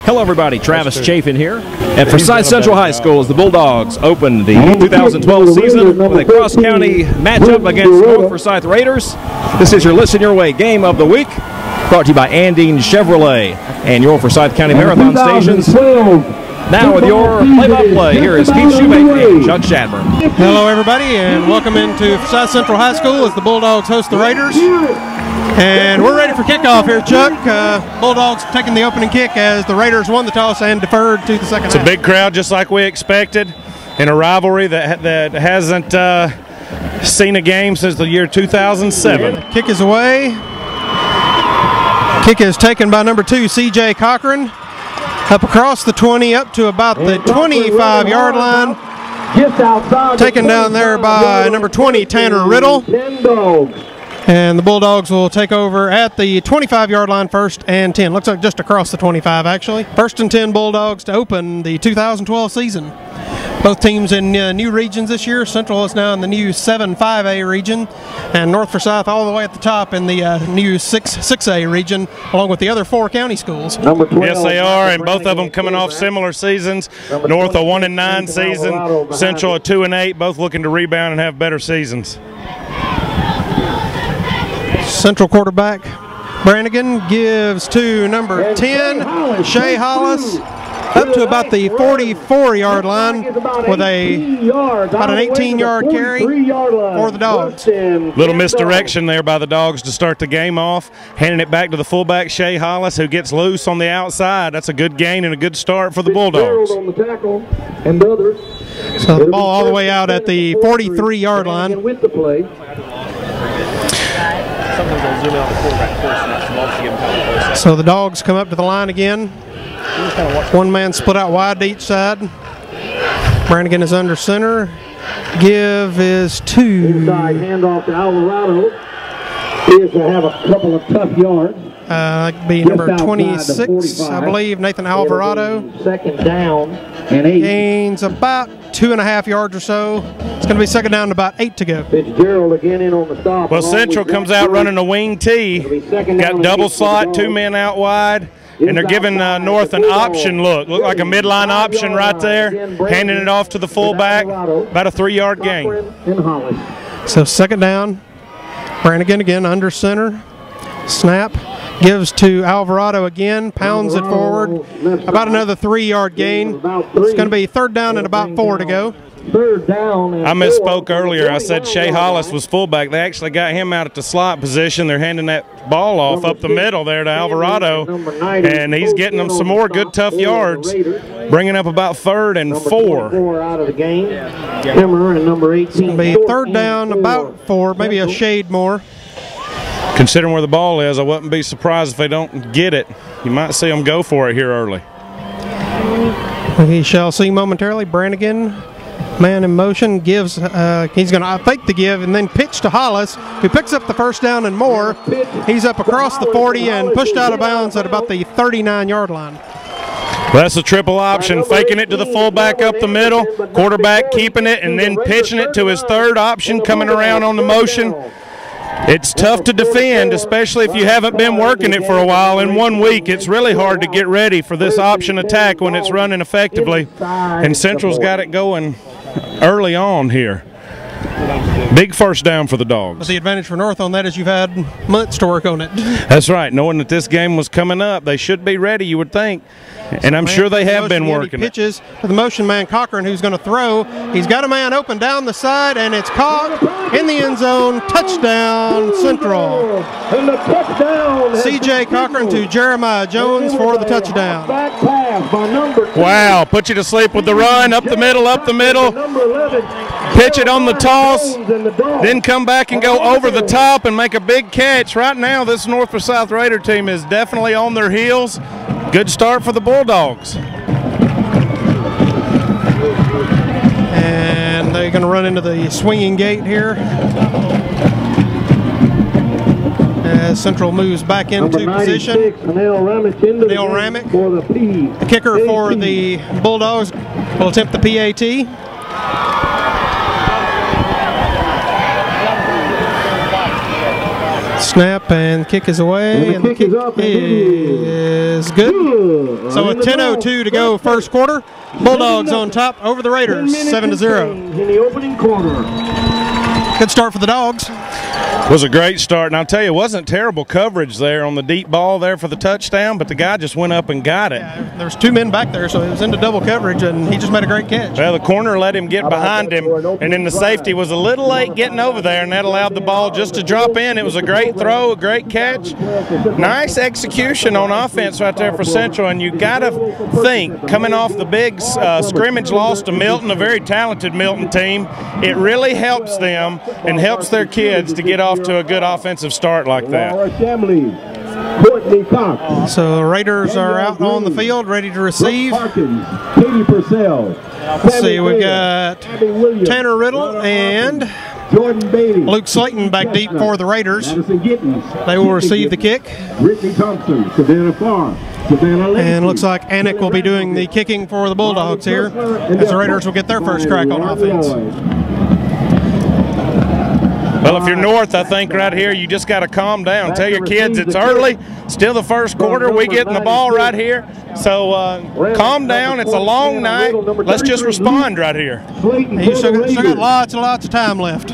Hello everybody, Travis Chafin here at Forsyth Central High School as the Bulldogs open the 2012 season with a cross-county matchup against North Forsyth Raiders. This is your Listen Your Way Game of the Week, brought to you by Andine Chevrolet and your Forsyth County Marathon stations. Now with your play-by-play, here is Keith Shoemaker and Chuck Shadburn. Hello everybody and welcome into Forsyth Central High School as the Bulldogs host the Raiders. And we're ready for kickoff here, Chuck. Bulldogs taking the opening kick as the Raiders won the toss and deferred to the second half. It's a big crowd, just like we expected, in a rivalry that hasn't seen a game since the year 2007. Kick is away. Kick is taken by number 2, C.J. Cochran. Up across the 20, up to about the 25-yard line. Taken down there by number 20, Tanner Riddle. And the Bulldogs will take over at the 25-yard line, 1st and 10. Looks like just across the 25, actually. 1st and 10 Bulldogs to open the 2012 season. Both teams in new regions this year. Central is now in the new 7-5A region, and North Forsyth all the way at the top in the new 6A region, along with the other 4 county schools. Yes, they are, and both of them coming off similar seasons. North a 1-9 season, Central a 2-8, both looking to rebound and have better seasons. Central quarterback Brannigan gives to number 10, Shea Hollis, up to about the 44-yard line with about an 18-yard carry for the Dogs. Little misdirection there by the Dogs to start the game off, handing it back to the fullback Shea Hollis, who gets loose on the outside. That's a good gain and a good start for the Bulldogs. So the ball all the way out at the 43-yard line. So the Dogs come up to the line again. One man split out wide to each side. Brannigan is under center. Give is 2. Inside handoff to Alvarado. He is to have a couple of tough yards. That'd be number 26, I believe, Nathan Alvarado. 2nd down and 8. Gains about 2.5 yards or so. It's going to be 2nd down and about 8 to go. Fitzgerald again in on the stop. Well, Central comes out running a wing T. Got double slot, 2 men out wide. And they're giving North an option look. Look like a midline option right there. Handing it off to the fullback. About a 3-yard gain. So 2nd down. Brannigan again under center. Snap. Gives to Alvarado again. Pounds it forward. About another 3-yard gain. It's going to be 3rd down and about 4 to go. 3rd down. I misspoke earlier. I said Shea Hollis was fullback. They actually got him out at the slot position. They're handing that ball off up the middle there to Alvarado, and he's getting them some more good, tough yards, bringing up about 3rd and 4. Out of the game. Kimmer and number 18. It's going to be 3rd down, about 4, maybe a shade more. Considering where the ball is, I wouldn't be surprised if they don't get it. You might see them go for it here early. We shall see momentarily. Brannigan, man in motion, gives. He's going to fake the give and then pitch to Hollis, who picks up the 1st down and more. He's up across the 40 and pushed out of bounds at about the 39-yard line. Well, that's a triple option, faking it to the fullback up the middle, quarterback keeping it, and then pitching it to his 3rd option, coming around on the motion. It's tough to defend, especially if you haven't been working it for a while. In 1 week, it's really hard to get ready for this option attack when it's running effectively. And Central's got it going early on here. Big 1st down for the Dogs. But the advantage for North on that is you've had months to work on it. That's right. Knowing that this game was coming up, they should be ready, you would think. And I'm sure they have been working. He pitches to the motion man Cochran, who's going to throw. He's got a man open down the side, and it's caught in the end zone. Touchdown, Central. And the touchdown. C.J. Cochran to Jeremiah Jones for the touchdown. Back pass by number 2. Wow, put you to sleep with the run, up the middle, pitch it on the toss, then come back and go over the top and make a big catch. Right now, this North Forsyth Raider team is definitely on their heels. Good start for the Bulldogs. And they're going to run into the swinging gate here as Central moves back into position. Neil Ramick, the kicker for the Bulldogs, will attempt the PAT. Snap and kick is away, and the kick is good. So with 10:02 to go first quarter, Bulldogs on top over the Raiders, 7-0. In the opening quarter. Good start for the Dogs. Was a great start, and I'll tell you, it wasn't terrible coverage there on the deep ball there for the touchdown, but the guy just went up and got it. Yeah, there was 2 men back there, so he was into double coverage, and he just made a great catch. Well, the corner let him get behind him, and then the safety was a little late getting over there, and that allowed the ball just to drop in. It was a great throw, a great catch. Nice execution on offense right there for Central, and you got to think, coming off the big scrimmage loss to Milton, a very talented Milton team, it really helps them and helps their kids to get off to a good offensive start like that. So the Raiders are out on the field, ready to receive. Let's see, we've got Tanner Riddle and Luke Slayton back deep for the Raiders. They will receive the kick. And looks like Anik will be doing the kicking for the Bulldogs here, as the Raiders will get their first crack on offense. Well, if you're North, I think right here you just got to calm down. Tell your kids it's early, still the first quarter. We getting the ball right here, so calm down. It's a long night. Let's just respond right here. You still got lots and lots of time left.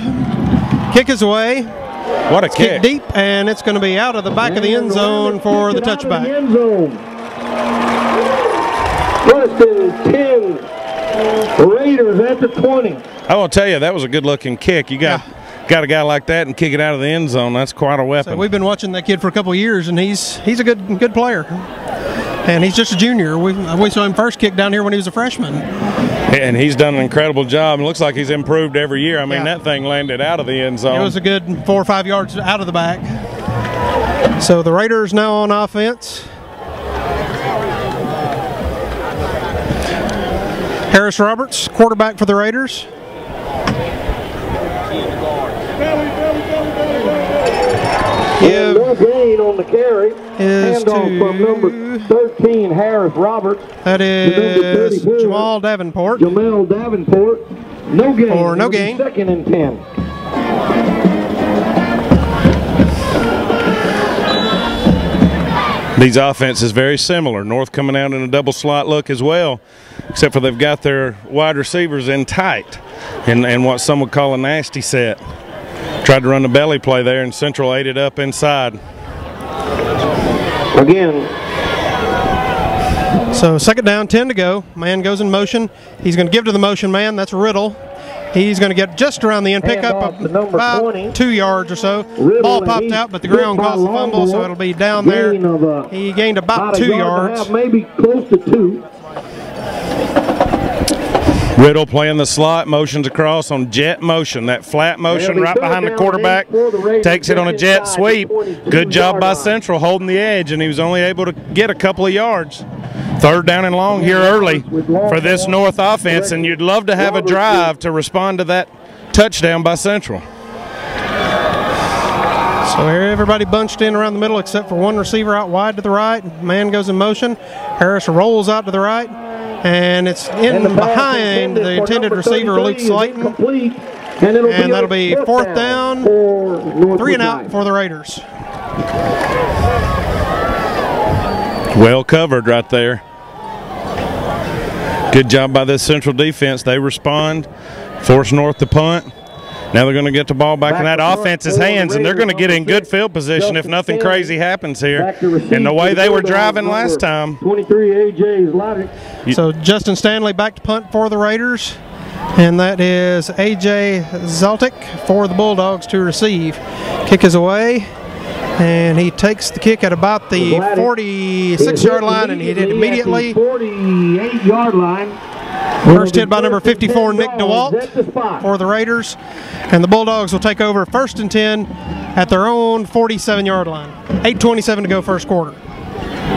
Kick is away. What a kick! Deep, and it's going to be out of the back of the end zone for the touchback. First and 10. Raiders at the 20. I will tell you, that was a good-looking kick. You got a guy like that and kick it out of the end zone. That's quite a weapon. So we've been watching that kid for a couple of years, and he's a good player. And he's just a junior. We saw him first kick down here when he was a freshman. And he's done an incredible job. It looks like he's improved every year. I mean, that thing landed out of the end zone. It was a good 4 or 5 yards out of the back. So the Raiders now on offense. Harris Roberts, quarterback for the Raiders. No gain on the carry. Handoff from number 13, Harris Roberts. That is Jamal Davenport. Jamal Davenport. No gain. Or no gain. Second and 10. These offenses very similar. North coming out in a double slot look as well, except for they've got their wide receivers in tight and what some would call a nasty set. Tried to run the belly play there, and Central ate it up inside. Again. So second down, 10 to go. Man goes in motion. He's going to give to the motion man. That's Riddle. He's going to get just around the end, pick up about 2 yards or so. Ball popped out, but the ground caused the fumble, so it'll be down there. He gained about 2 yards. Maybe close to 2. Riddle playing the slot, motions across on jet motion, that flat motion right behind the quarterback, takes it on a jet sweep. Good job by Central holding the edge, and he was only able to get a couple of yards. Third down and long here early for this North offense, and you'd love to have a drive to respond to that touchdown by Central. So everybody bunched in around the middle except for one receiver out wide to the right. Man goes in motion. Harris rolls out to the right. And it's in behind the intended receiver, Luke Slayton. And that'll be fourth down, 3 and out for the Raiders. Well covered right there. Good job by this Central defense. They respond, force North to punt. Now they're going to get the ball back in that offense's hands, and they're going to get in good field position if nothing crazy happens here. And the way they were driving last time. 23 A.J. So Justin Stanley back to punt for the Raiders, and that is A.J. Zaltic for the Bulldogs to receive. Kick is away, and he takes the kick at about the 46-yard line, and he hit it immediately. 48-yard line. First hit by number 54, Nick DeWalt for the Raiders. And the Bulldogs will take over first and 10 at their own 47-yard line. 8:27 to go first quarter.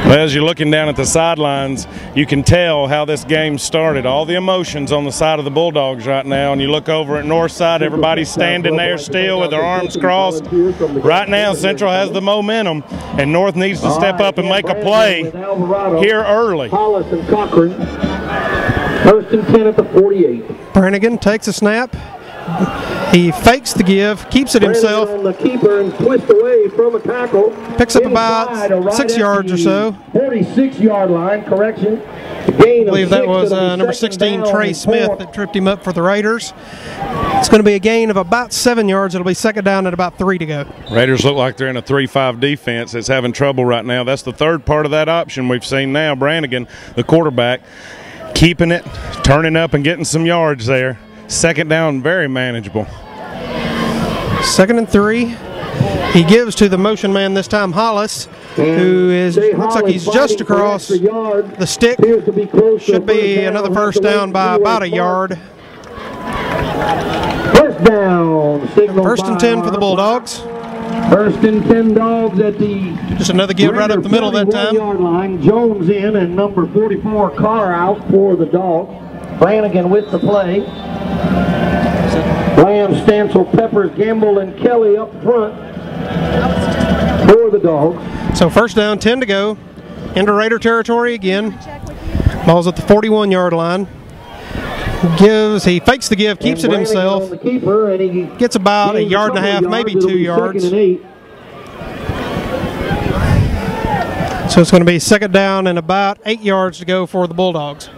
Well, as you're looking down at the sidelines, you can tell how this game started. All the emotions on the side of the Bulldogs right now. And you look over at North Side, everybody's standing there still with their arms crossed. Right now, Central has the momentum, and North needs to step up and make a play here early. Hollis and Cochran. First and 10 at the 48. Brannigan takes a snap. He fakes the give, keeps it himself. On the keeper and twist away from a tackle. Picks up about 6 yards or so. 46-yard line, correction. I believe that was number 16, Trey Smith, that tripped him up for the Raiders. It's going to be a gain of about 7 yards. It'll be second down at about 3 to go. Raiders look like they're in a 3-5 defense that's having trouble right now. That's the third part of that option we've seen now. Brannigan, the quarterback, keeping it, turning up and getting some yards there. Second down, very manageable. 2nd and 3. He gives to the motion man this time, Hollis, who is looks like he's just across the stick. Should be another first down by about a yard. First down. First and 10 for the Bulldogs. First and 10 Dogs at the just another give right up the middle that time. Yard line. Jones in and number 44 Carr out for the Dogs. Brannigan with the play. Lamb, Stansel, Peppers, Gamble, and Kelly up front for the Dogs. So first down, 10 to go. Into Raider territory again. Ball's at the 41-yard line. He fakes the give, keeps it himself. Gets about a yard and a half, maybe 2 yards. So it's going to be second down and about 8 yards to go for the Bulldogs.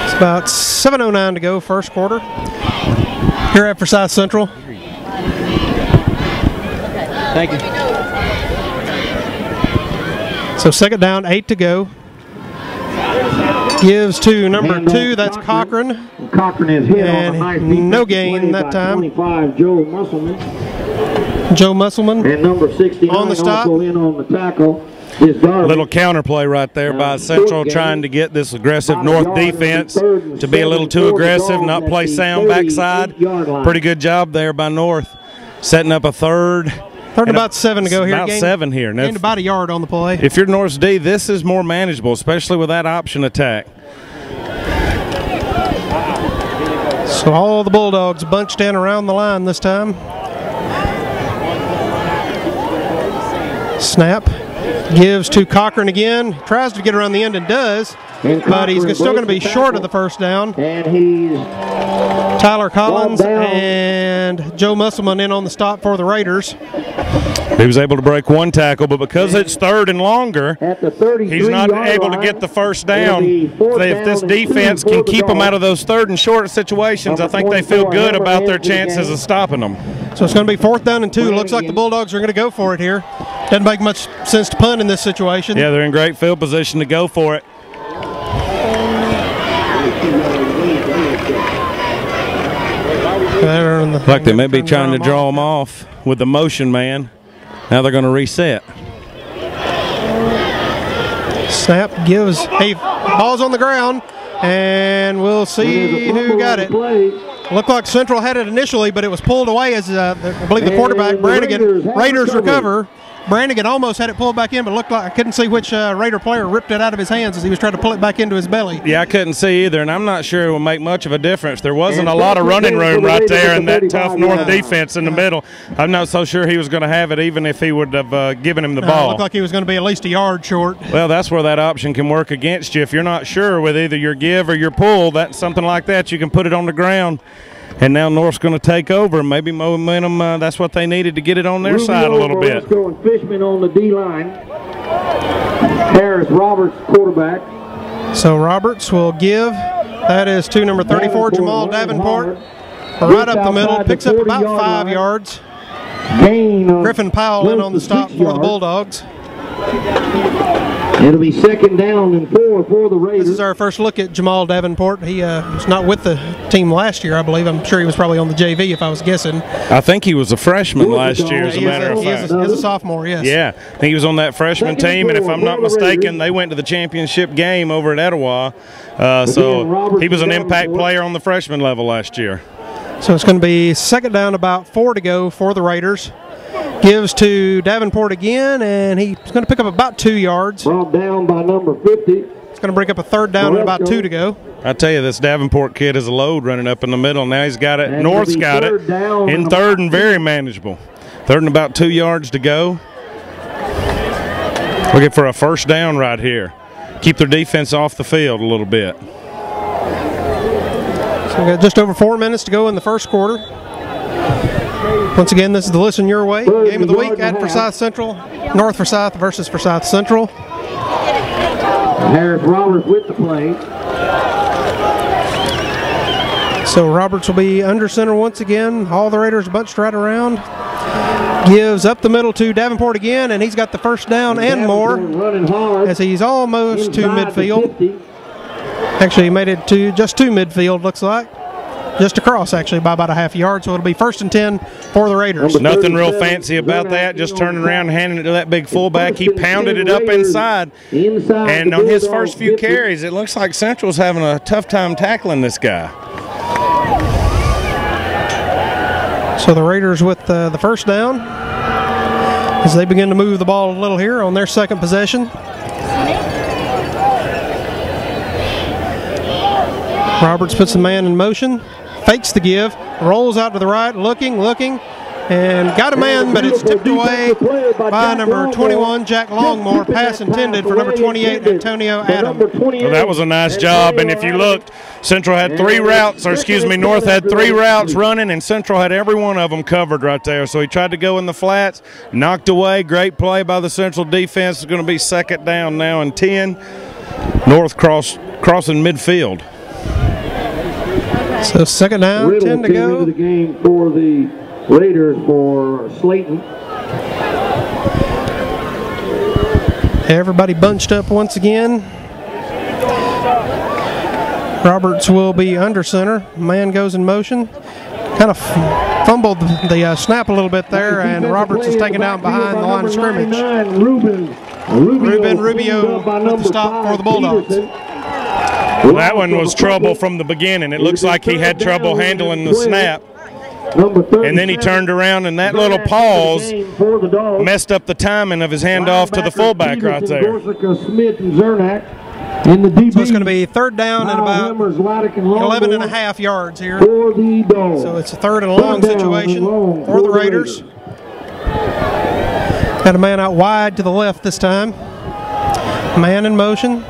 It's about 7:09 to go, first quarter. Here at Forsyth Central. Thank you. So second down, 8 to go. Gives to number 2, that's Cochran. Cochran is hit and on no gain that time. 25, Joe Musselman. Joe Musselman and number 69 on the stop. Also in on the tackle. Little counterplay right there by Central, trying to get this aggressive North defense to be a little too aggressive, not play sound backside. Pretty good job there by North, setting up a third. Third and about 7 to go here. About 7 here. Gained about a yard on the play. If you're North's D, this is more manageable, especially with that option attack. So all the Bulldogs bunched in around the line this time. Snap. Gives to Cochran again. Tries to get around the end and does. But he's still going to be short of the first down. And he's Tyler Collins and Joe Musselman in on the stop for the Raiders. He was able to break one tackle, but because it's third and longer, he's not able to get the first down. If this defense can keep them out of those third and short situations, I think they feel good about their chances of stopping them. So it's going to be 4th down and 2. Looks like the Bulldogs are going to go for it here. Doesn't make much sense to punt in this situation. Yeah, they're in great field position to go for it. Like they may be trying to draw them off with the motion man. Now they're going to reset. Snap gives. Hey, ball's on the ground, and we'll see who got it. Looked like Central had it initially, but it was pulled away as I believe the quarterback, Brannigan. Raiders recover. Brannigan almost had it pulled back in, but looked like I couldn't see which Raider player ripped it out of his hands as he was trying to pull it back into his belly. Yeah, I couldn't see either, and I'm not sure it will make much of a difference. There wasn't a lot of running room right there in that tough North defense in the middle. I'm not so sure he was going to have it even if he would have given him the ball. It looked like he was going to be at least a yard short. Well, that's where that option can work against you. If you're not sure with either your give or your pull, that's something like that, you can put it on the ground. And now North's going to take over. Maybe momentum, that's what they needed to get it on their side a little bit. And Fishman on the D-line. Harris Roberts, quarterback. So Roberts will give. That is to number 34, Jamal Davenport. Right up the middle. Picks up about 5 yards. Griffin Powell in on the stop for the Bulldogs. It'll be 2nd down and 4 for the Raiders. This is our first look at Jamal Davenport. He was not with the team last year, I believe. I'm sure he was probably on the JV if I was guessing. I think he was a freshman last year, as a matter of fact. He is a sophomore, yes. Yeah, I think he was on that freshman team, and if I'm not mistaken, they went to the championship game over at Etowah. So he was an impact player on the freshman level last year. So it's going to be 2nd down, about 4 to go for the Raiders. Gives to Davenport again, and he's going to pick up about 2 yards. Brought down by number 50. It's going to break up a 3rd down and about 2 to go. I tell you, this Davenport kid is a load running up in the middle. Now he's got it. North's got it in 3rd and very manageable. 3rd and about 2 yards to go. Looking for a first down right here. keep their defense off the field a little bit. So we got just over 4 minutes to go in the first quarter. Once again, this is the Listen Your Way game of the week at Forsyth Central. North Forsyth versus Forsyth Central. Harris Roberts with the play. So Roberts will be under center once again. All the Raiders bunched right around. Gives up the middle to Davenport again, and he's got the first down and more as he's almost to midfield. Actually, he made it to just to midfield, looks like. Just across, actually, by about a half yard, so it'll be 1st and 10 for the Raiders. Nothing real fancy about that, just turning around and handing it to that big fullback. He pounded it up inside, and on his first few carries, it looks like Central's having a tough time tackling this guy. So the Raiders with the first down as they begin to move the ball a little here on their second possession. Roberts puts the man in motion, fakes the give, rolls out to the right, looking, and got a man, but it's tipped away by number 21, Jack Longmore. Pass intended for number 28, Antonio Adam. Well, that was a nice job, and if you looked, Central had 3 routes, or excuse me, North had 3 routes running, and Central had every one of them covered right there. So he tried to go in the flats, knocked away. Great play by the Central defense. It's going to be 2nd down now and 10. North crossing midfield. So 2nd down, 10 to go. The game for the Raiders for Slayton. Everybody bunched up once again. Roberts will be under center. Man goes in motion. Kind of fumbled the snap a little bit there, and Roberts is taken down behind the line of scrimmage. Ruben Rubio with the stop for the Bulldogs. Well, that one was trouble from the beginning. It looks like he had trouble handling the snap. And then he turned around, and that little pause messed up the timing of his handoff to the fullback right there. So it's going to be 3rd down and about 11 and a half yards here. So it's a 3rd and long situation for the Raiders. Got a man out wide to the left this time. Man in motion.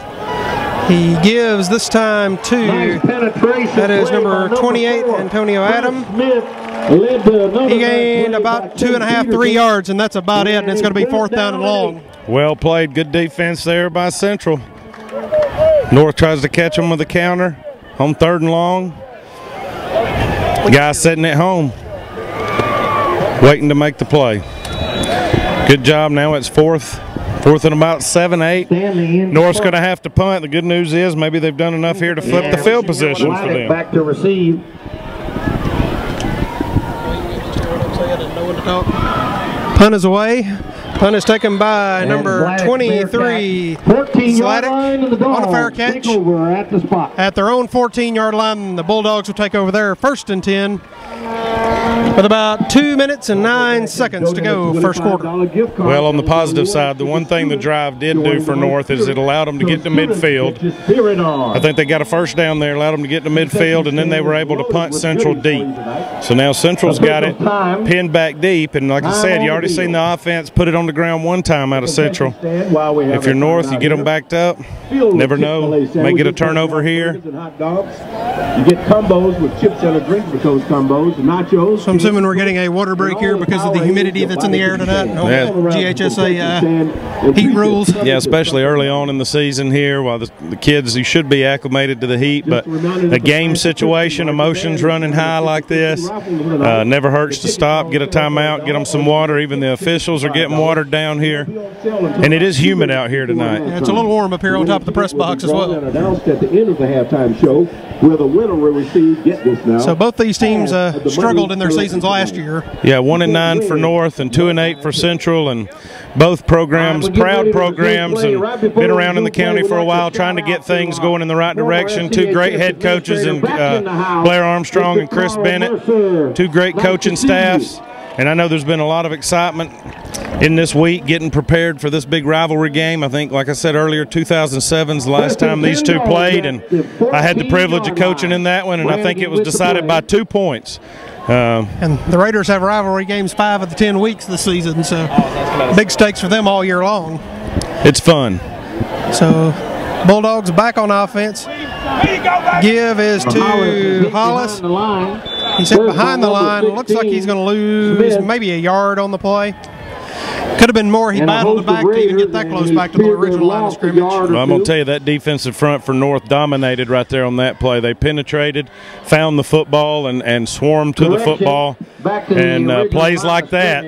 He gives this time to, that is number 28, Antonio Adam. He gained about 2.5, 3 yards, and that's about it, and it's going to be 4th down and long. Well played. Good defense there by Central. North tries to catch him with a counter on 3rd and long. The guy sitting at home waiting to make the play. Good job. Now it's 4th and about 7, 8. North's going to have to punt. The good news is maybe they've done enough here to flip the field position for them. Back to receive. Punt is away. Punt is taken by number 23, Sladek, on a fair catch. At their own 14-yard line, the Bulldogs will take over there, 1st and 10. With about 2 minutes and 9 seconds to go, first quarter. Well, on the positive side, the one thing the drive did do for North is it allowed them to get to midfield. I think they got a first down there, allowed them to get to midfield, and then they were able to punt Central deep. So now Central's got it pinned back deep, and like I said, you already seen the offense put it on the ground one time out of Central. If you're North, you get them backed up. Never know. May get a turnover here. You get combos with chips and a drink with those combos, nachos. So I'm assuming we're getting a water break here because of the humidity that's in the air tonight. GHSA heat rules. Yeah, especially early on in the season here, while the kids, you should be acclimated to the heat, but a game situation, emotions running high like this, never hurts to stop, get a timeout, get them some water. Even the officials are getting watered down here, and it is humid out here tonight. Yeah, it's a little warm up here on top of the press box as well. Announced at the end of the halftime show, where the winner will receive, get this now. So both these teams struggled in their seasons last year. Yeah, 1-9 for North and 2-8 for Central, and both programs, proud programs, and been around in the county for a while trying to get things going in the right direction. Two great head coaches in Blair Armstrong and Chris Bennett, two great coaching staffs. And I know there's been a lot of excitement in this week getting prepared for this big rivalry game. I think, like I said earlier, 2007 is the last time these two played, and I had the privilege of coaching in that one, and I think it was decided by 2 points. And the Raiders have rivalry games 5 of the 10 weeks this season, so big stakes for them all year long. It's fun. So Bulldogs back on offense. Give is to Hollis. He's hit behind the line. Looks like he's going to lose maybe a yard on the play. Could have been more. He battled it back to even get that close back to the original line of scrimmage. Well, I'm going to tell you, that defensive front for North dominated right there on that play. They penetrated, found the football, and swarmed to the football. And plays like that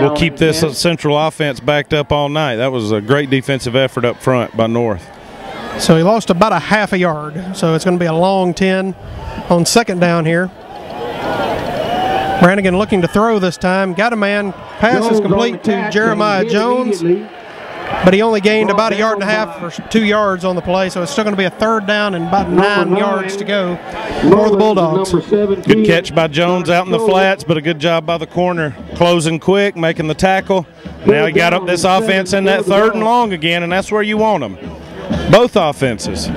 will keep this Central offense backed up all night. That was a great defensive effort up front by North. So he lost about a half a yard. So it's going to be a long 10 on second down here. Brannigan looking to throw this time. Got a man. Pass is complete to Jeremiah Jones, but he only gained about a yard and a half or 2 yards on the play, so it's still going to be a third down and about 9 yards to go for the Bulldogs. Good catch by Jones out in the flats, but a good job by the corner, closing quick, making the tackle. Now he got up this offense in that third and long again, and that's where you want them. Both offenses. So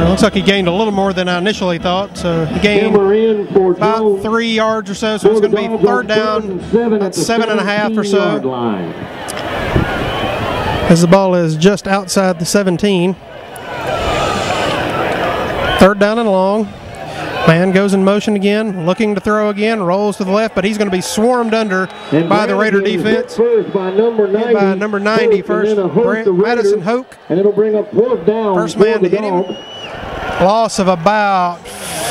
it looks like he gained a little more than I initially thought. So he gained about 3 yards or so. So it's going to be third down at 7.5 or so. As the ball is just outside the 17. Third down and long. Man goes in motion again, looking to throw again, rolls to the left, but he's going to be swarmed under by the Raider defense. By number 90 first, Madison Hoke. And it'll bring up fourth down. First man to hit him. Loss of about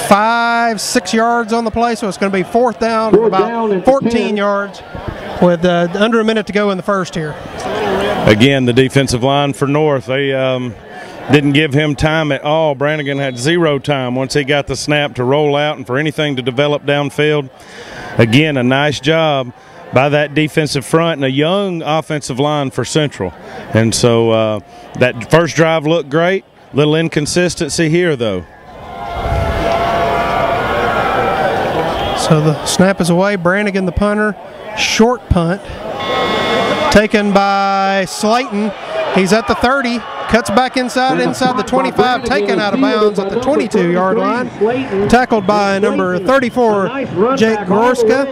5-6 yards on the play, so it's going to be fourth down, about 14 yards with under a minute to go in the first here. Again, the defensive line for North, they didn't give him time at all. Brannigan had 0 time once he got the snap to roll out and for anything to develop downfield. Again, a nice job by that defensive front and a young offensive line for Central. And so that first drive looked great. Little inconsistency here, though. So the snap is away. Brannigan, the punter. Short punt. Taken by Slayton. He's at the 30. Cuts back inside the 25, taken out of bounds at the 22-yard line. Tackled by number 34, Jake Gorska.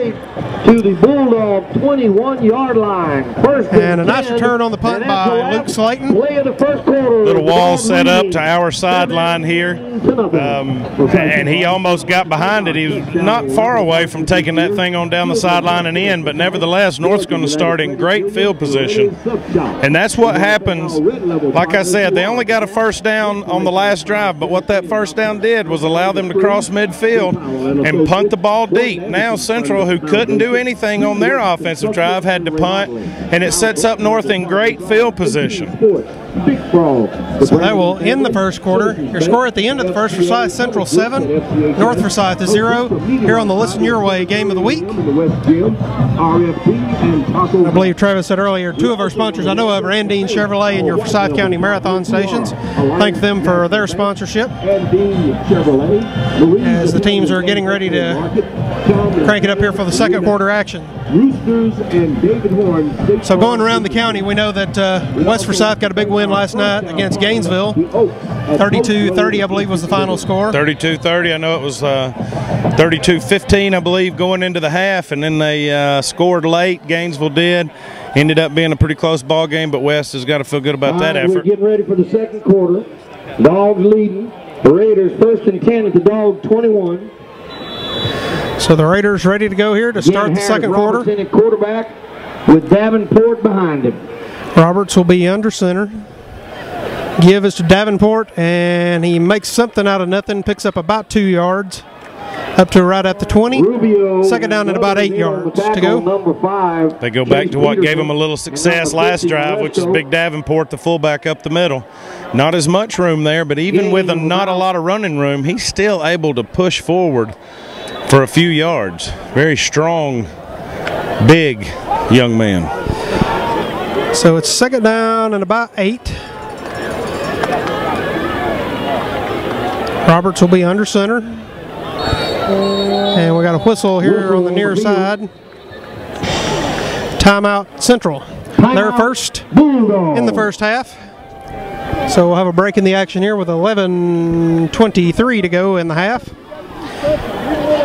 To the Bulldog 21-yard line. And a nice return on the punt by Luke Slayton. Little wall set up to our sideline here. And he almost got behind it. He was not far away from taking that thing on down the sideline and in, but nevertheless, North's going to start in great field position. And that's what happens. Like I said, they only got a first down on the last drive, but what that first down did was allow them to cross midfield and punt the ball deep. Now Central, who couldn't do anything on their offensive drive, had to punt, and it sets up North in great field position. So that will end the first quarter. Your score at the end of the first: Forsyth Central 7, North Forsyth 0. Here on the Listen Your Way Game of the Week. I believe Travis said earlier, 2 of our sponsors I know of are Andine Chevrolet and your Forsyth County Marathon stations. Thank them for their sponsorship as the teams are getting ready to crank it up here for the second quarter action. So going around the county, we know that West Forsyth got a big win last night against Gainesville. 32-30, I believe, was the final score. 32-30. I know it was 32-15, I believe, going into the half, and then they scored late. Gainesville did. Ended up being a pretty close ball game, but West has got to feel good about that effort. We're getting ready for the second quarter. Dogs leading. The Raiders first and 10 at the Dog 21. So the Raiders ready to go here to start the second quarter. At quarterback with Davenport behind him. Roberts will be under center. Give is to Davenport, and he makes something out of nothing, picks up about 2 yards, up to right at the 20. Second down and about 8 yards to go. They go back to what gave them a little success last drive, which is Big Davenport, the fullback up the middle. Not as much room there, but even with not a lot of running room, he's still able to push forward for a few yards. Very strong, big young man. So it's second down and about 8. Roberts will be under center. And we got a whistle here on the near side. Timeout Central. They're first in the first half. So we'll have a break in the action here with 11:23 to go in the half.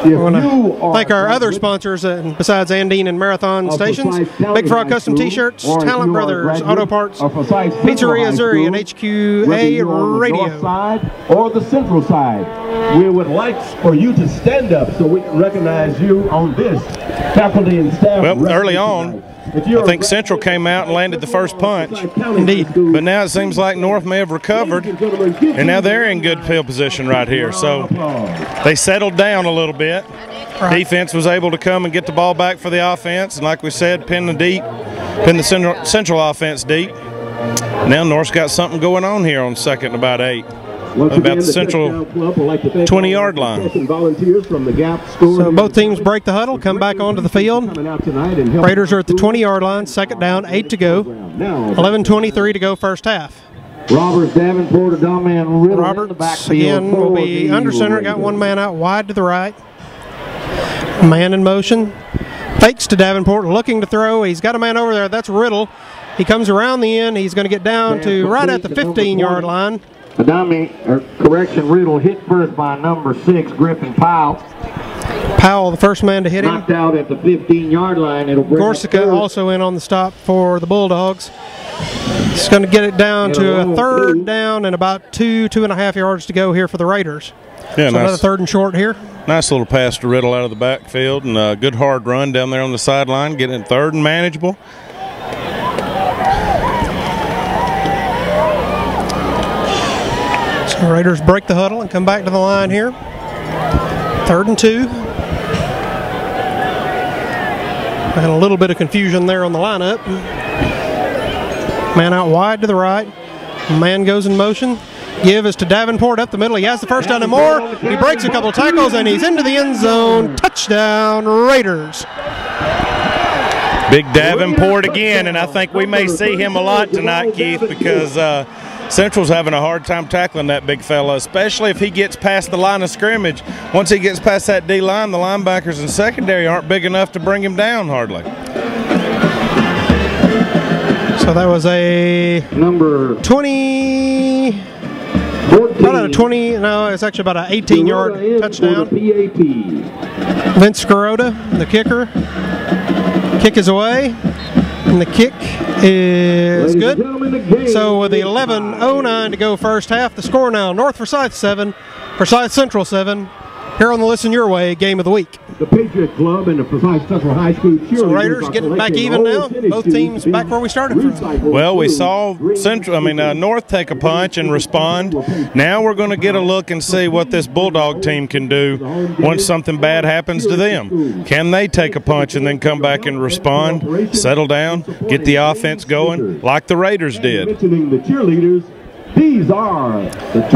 I want to thank our other sponsors besides Andine and Marathon Stations, Big Frog Custom T-Shirts, Talent Brothers, Auto Parts, Pizzeria Zuri, and HQA Radio. Side or the central side. We would like for you to stand up so we can recognize you on this faculty and staff. Well, early on, I think Central came out and landed the first punch. Indeed. But now it seems like North may have recovered, and now they're in good field position right here. So they settled down a little bit. Right. Defense was able to come and get the ball back for the offense, and like we said, pin the Central offense deep. Now North's got something going on here on second and about 8. About the Central 20-yard line. So both teams break the huddle, come back onto the field. Raiders are at the 20-yard line, second down, 8 to go. 11:23 to go first half. Roberts, Davenport, Adama, and Riddle. Roberts again will be under center, got one man out wide to the right. Man in motion. Fakes to Davenport, looking to throw. He's got a man over there, that's Riddle. He comes around the end, he's going to get down to right at the 15-yard line. Riddle hit first by number 6, Griffin Powell. Powell, the first man to hit him. Knocked out at the 15-yard line. Gorsica also in on the stop for the Bulldogs. It's going to get it down to a third down and about 2.5 yards to go here for the Raiders. Yeah, so nice. Another third and short here. Nice little pass to Riddle out of the backfield, and a good hard run down there on the sideline, getting it third and manageable. The Raiders break the huddle and come back to the line here. 3rd and 2. And a little bit of confusion there on the lineup. Man out wide to the right. Man goes in motion. Give is to Davenport up the middle. He has the first down and more. He breaks a couple tackles and he's into the end zone. Touchdown, Raiders. Big Davenport again, and I think we may see him a lot tonight, Keith, because Central's having a hard time tackling that big fella, especially if he gets past the line of scrimmage. Once he gets past that D-line, the linebackers in secondary aren't big enough to bring him down hardly. So that was a number 20, 14. About a 20, no, it's actually about an 18-yard touchdown. Vince Scarota, the kicker. Kick is away, and the kick is good. So with 11:09 to go first half, the score now, North Forsyth 7, Forsyth Central 7. Here on the Listen Your Way Game of the Week. The Patriot Club and the Forsyth Central High School cheerleaders. So Raiders getting back even now. Both teams back where we started from. Well, we saw North take a punch and respond. Now we're going to get a look and see what this Bulldog team can do once something bad happens to them. Can they take a punch and then come back and respond, settle down, get the offense going like the Raiders did? Mentioning the cheerleaders. These are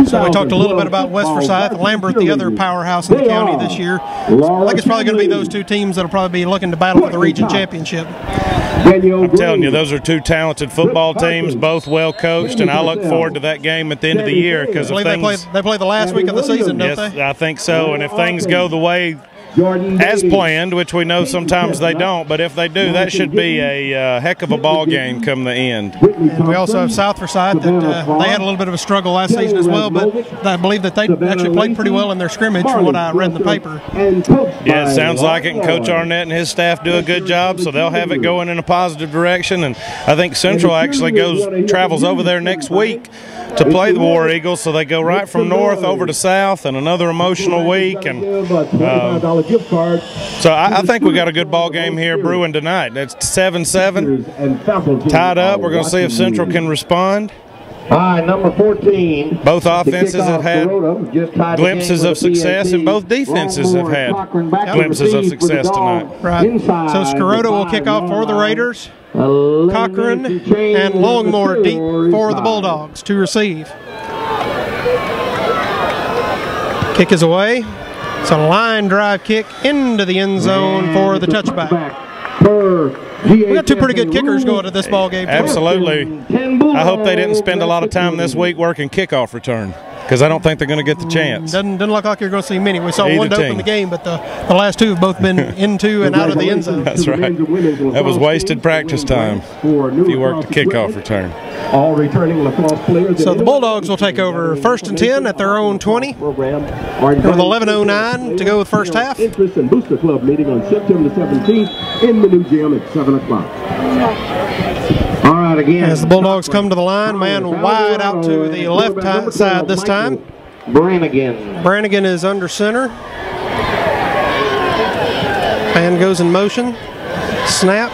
so we talked a little bit about West Forsyth, Lambert, the other powerhouse in the county this year. I think it's probably going to be those two teams that will probably be looking to battle for the region championship. I'm telling you, those are two talented football teams, both well coached, and I look forward to that game at the end of the year because they play the last week of the season, don't they? Yes, I think so. And if things go the way as planned, which we know sometimes they don't, but if they do, that should be a heck of a ball game come the end. And we also have South Forsyth that they had a little bit of a struggle last season as well, but I believe that they actually played pretty well in their scrimmage from what I read in the paper. Yeah, it sounds like it, and Coach Arnett and his staff do a good job, so they'll have it going in a positive direction. And I think Central actually travels over there next week to play the War Eagles, so they go right from north over to south, and another emotional week. And so I think we got a good ball game here brewing tonight. It's 7-7, tied up. We're going to see if Central can respond. Number 14. Both offenses have had glimpses of success, and both defenses have had glimpses of success tonight. Right. So Scarota will kick off for the Raiders. Cochran and Longmore deep for the Bulldogs to receive. Kick is away. It's a line drive kick into the end zone for the touchback. We got two pretty good kickers going to this ball game. Absolutely. I hope they didn't spend a lot of time this week working kickoff return. because I don't think they're going to get the chance. Doesn't look like you're going to see many. We saw Either one to team. open the game, but the last two have both been into and out of the end zone. That's right. That was wasted practice time if you worked the kickoff return. All returning lacrosse players. So the Bulldogs will take over 1st and 10 at their own 20 with 11:09 to go with first half. Interest and Booster Club meeting on September 17th in the new gym at 7 o'clock. All right, again. As the Bulldogs come to the line, man wide out to the left side this time. Brannigan is under center. Man goes in motion. Snap.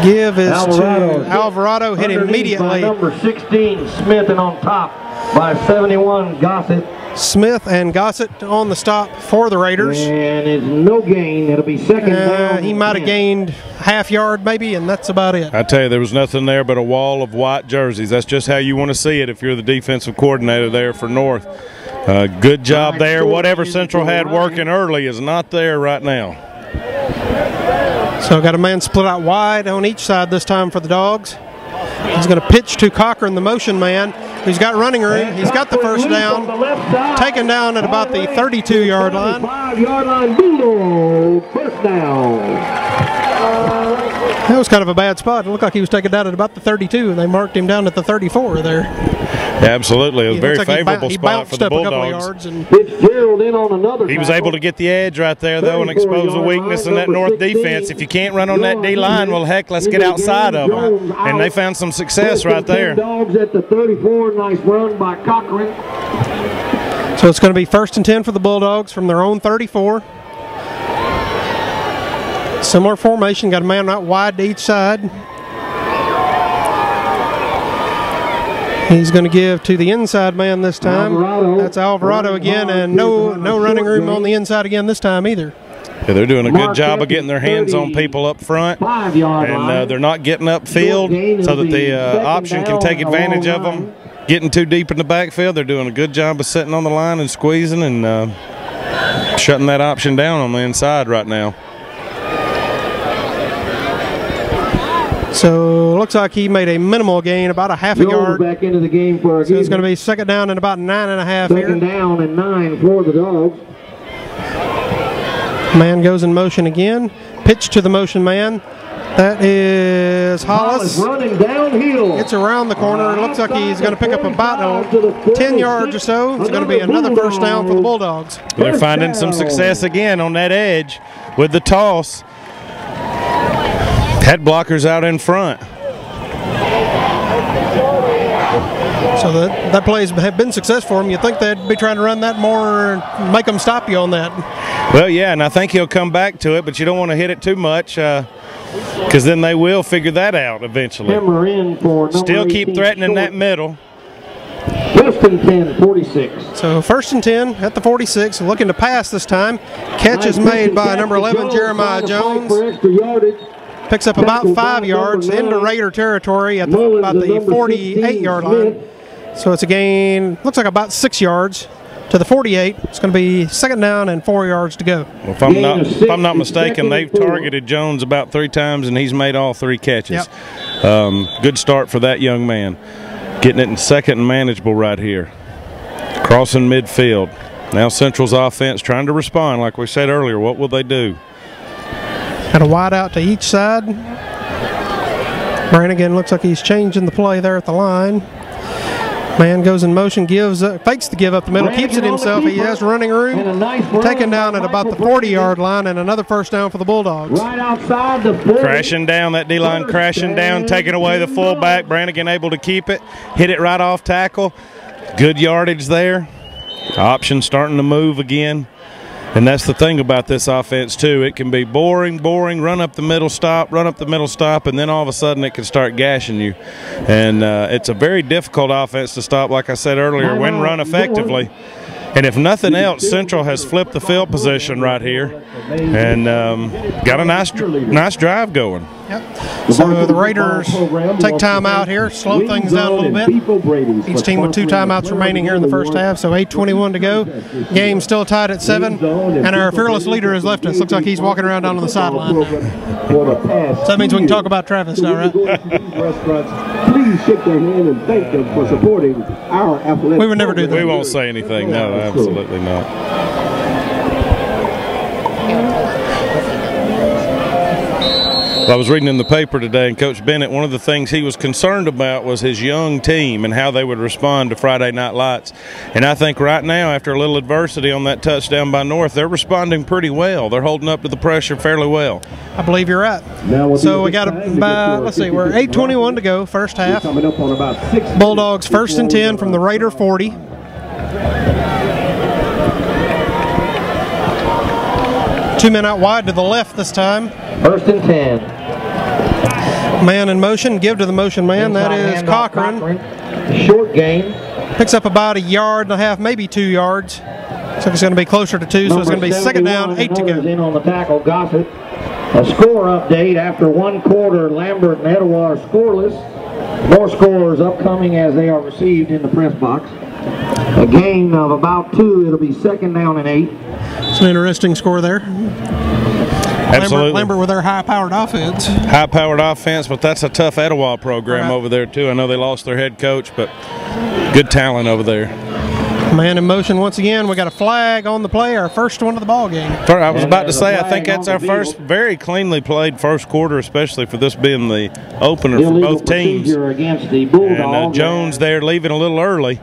Give is to Alvarado. Hit immediately. Number 16, Smith, and on top by 71, Gossett. Smith and Gossett on the stop for the Raiders. And it's no gain. It'll be second down. He might have gained half yard maybe, and that's about it. I tell you, there was nothing there but a wall of white jerseys. That's just how you want to see it if you're the defensive coordinator there for North. Good job there. Whatever Central had working early is not there right now. So got a man split out wide on each side this time for the Dogs. He's going to pitch to Cochran, the motion man. He's got running room. He's got the first down. Taken down at about the 32-yard line. 5-yard line, Bulldog, first down. That was kind of a bad spot. It looked like he was taken down at about the 32, and they marked him down at the 34 there. Absolutely. It was a very favorable spot for the Bulldogs. Fitzgerald in on another He was able to get the edge right there, though, and expose a weakness in that North defense. If you can't run on that D-line, well, heck, let's get outside of them. And they found some success right there. Dogs at the 34, nice run by Cochran. So it's going to be 1st and 10 for the Bulldogs from their own 34. Similar formation, got a man out wide to each side. He's going to give to the inside man this time. That's Alvarado again, and no running room on the inside again this time either. Yeah, they're doing a good job of getting their hands on people up front, and they're not getting upfield so that the option can take advantage of them. Getting too deep in the backfield, they're doing a good job of sitting on the line and squeezing and shutting that option down on the inside right now. So it looks like he made a minimal gain, about a half a yard. Back into the game for so it's going to be second down and about 9.5 here. Second down and 9 for the Dogs. Man goes in motion again. Pitch to the motion man. That is Hollis. Running downhill. It's around the corner. It looks like he's going to pick up about 10 yards or so. It's going to be another first down for the Bulldogs. They're finding some success again on that edge with the toss. Head blockers out in front. So that plays have been successful for him. You'd think they'd be trying to run that more and make them stop you on that. Well, yeah, and I think he'll come back to it, but you don't want to hit it too much because then they will figure that out eventually. Still keep threatening that middle. 1st and 10, 46. So 1st and 10 at the 46, looking to pass this time. Catch is made by number 11, Jeremiah Jones. Picks up about 5 yards into Raider territory at about the 48-yard line. So it's a gain, looks like about 6 yards to the 48. It's going to be second down and 4 yards to go. Well, if I'm not mistaken, they've targeted Jones about 3 times, and he's made all 3 catches. Yep. Good start for that young man. Getting it in second and manageable right here. Crossing midfield. Now Central's offense trying to respond, like we said earlier. What will they do? Got a wide out to each side. Brannigan looks like he's changing the play there at the line. Man goes in motion, fakes the give up the middle, keeps it himself. He has running room. Taken down at about the 40-yard line, and another first down for the Bulldogs. Right outside the 40. Crashing down, that D-line crashing down, taking away the fullback. Brannigan able to keep it, hit it right off tackle. Good yardage there. Option starting to move again. And that's the thing about this offense, too. It can be boring, run up the middle, stop, and then all of a sudden it can start gashing you. And it's a very difficult offense to stop, like I said earlier, when run effectively. And if nothing else, Central has flipped the field position right here and got a nice drive going. Yep. So the Raiders take time out here, slow things down a little bit. Each team with 2 timeouts remaining here in the first half, so 8:21 to go. Game still tied at 7, and our fearless leader has left us. Looks like he's walking around down on the sideline now. So that means we can talk about Travis now, right? Please shake their hand and thank them for supporting our athletic. We would never do that. We won't say anything. No, absolutely not. Well, I was reading in the paper today, and Coach Bennett, one of the things he was concerned about was his young team and how they would respond to Friday Night Lights. And I think right now, after a little adversity on that touchdown by North, they're responding pretty well. They're holding up to the pressure fairly well. I believe you're right. So we got about, let's see, we're 8:21 to go, first half. Bulldogs 1st and 10 from the Raider 40. Two men out wide to the left this time. 1st and 10. Man in motion, give to the motion man. That is Cochran. Short gain. Picks up about 1.5 yards, maybe 2 yards. So it's going to be closer to 2, so it's going to be 2nd down, 8 to go. In on the tackle, Gossett. A score update after 1 quarter. Lambert and Etowah are scoreless. More scores upcoming as they are received in the press box. A gain of about 2. It'll be 2nd down and 8. It's an interesting score there. Absolutely. Lambert with their high-powered offense. High-powered offense, but that's a tough Etowah program over there, too. I know they lost their head coach, but good talent over there. Man in motion once again. We got a flag on the play, our first one of the ball game. I was about to say, I think that's our first very cleanly played first quarter, especially for this being the opener for both teams. And Jones there leaving a little early.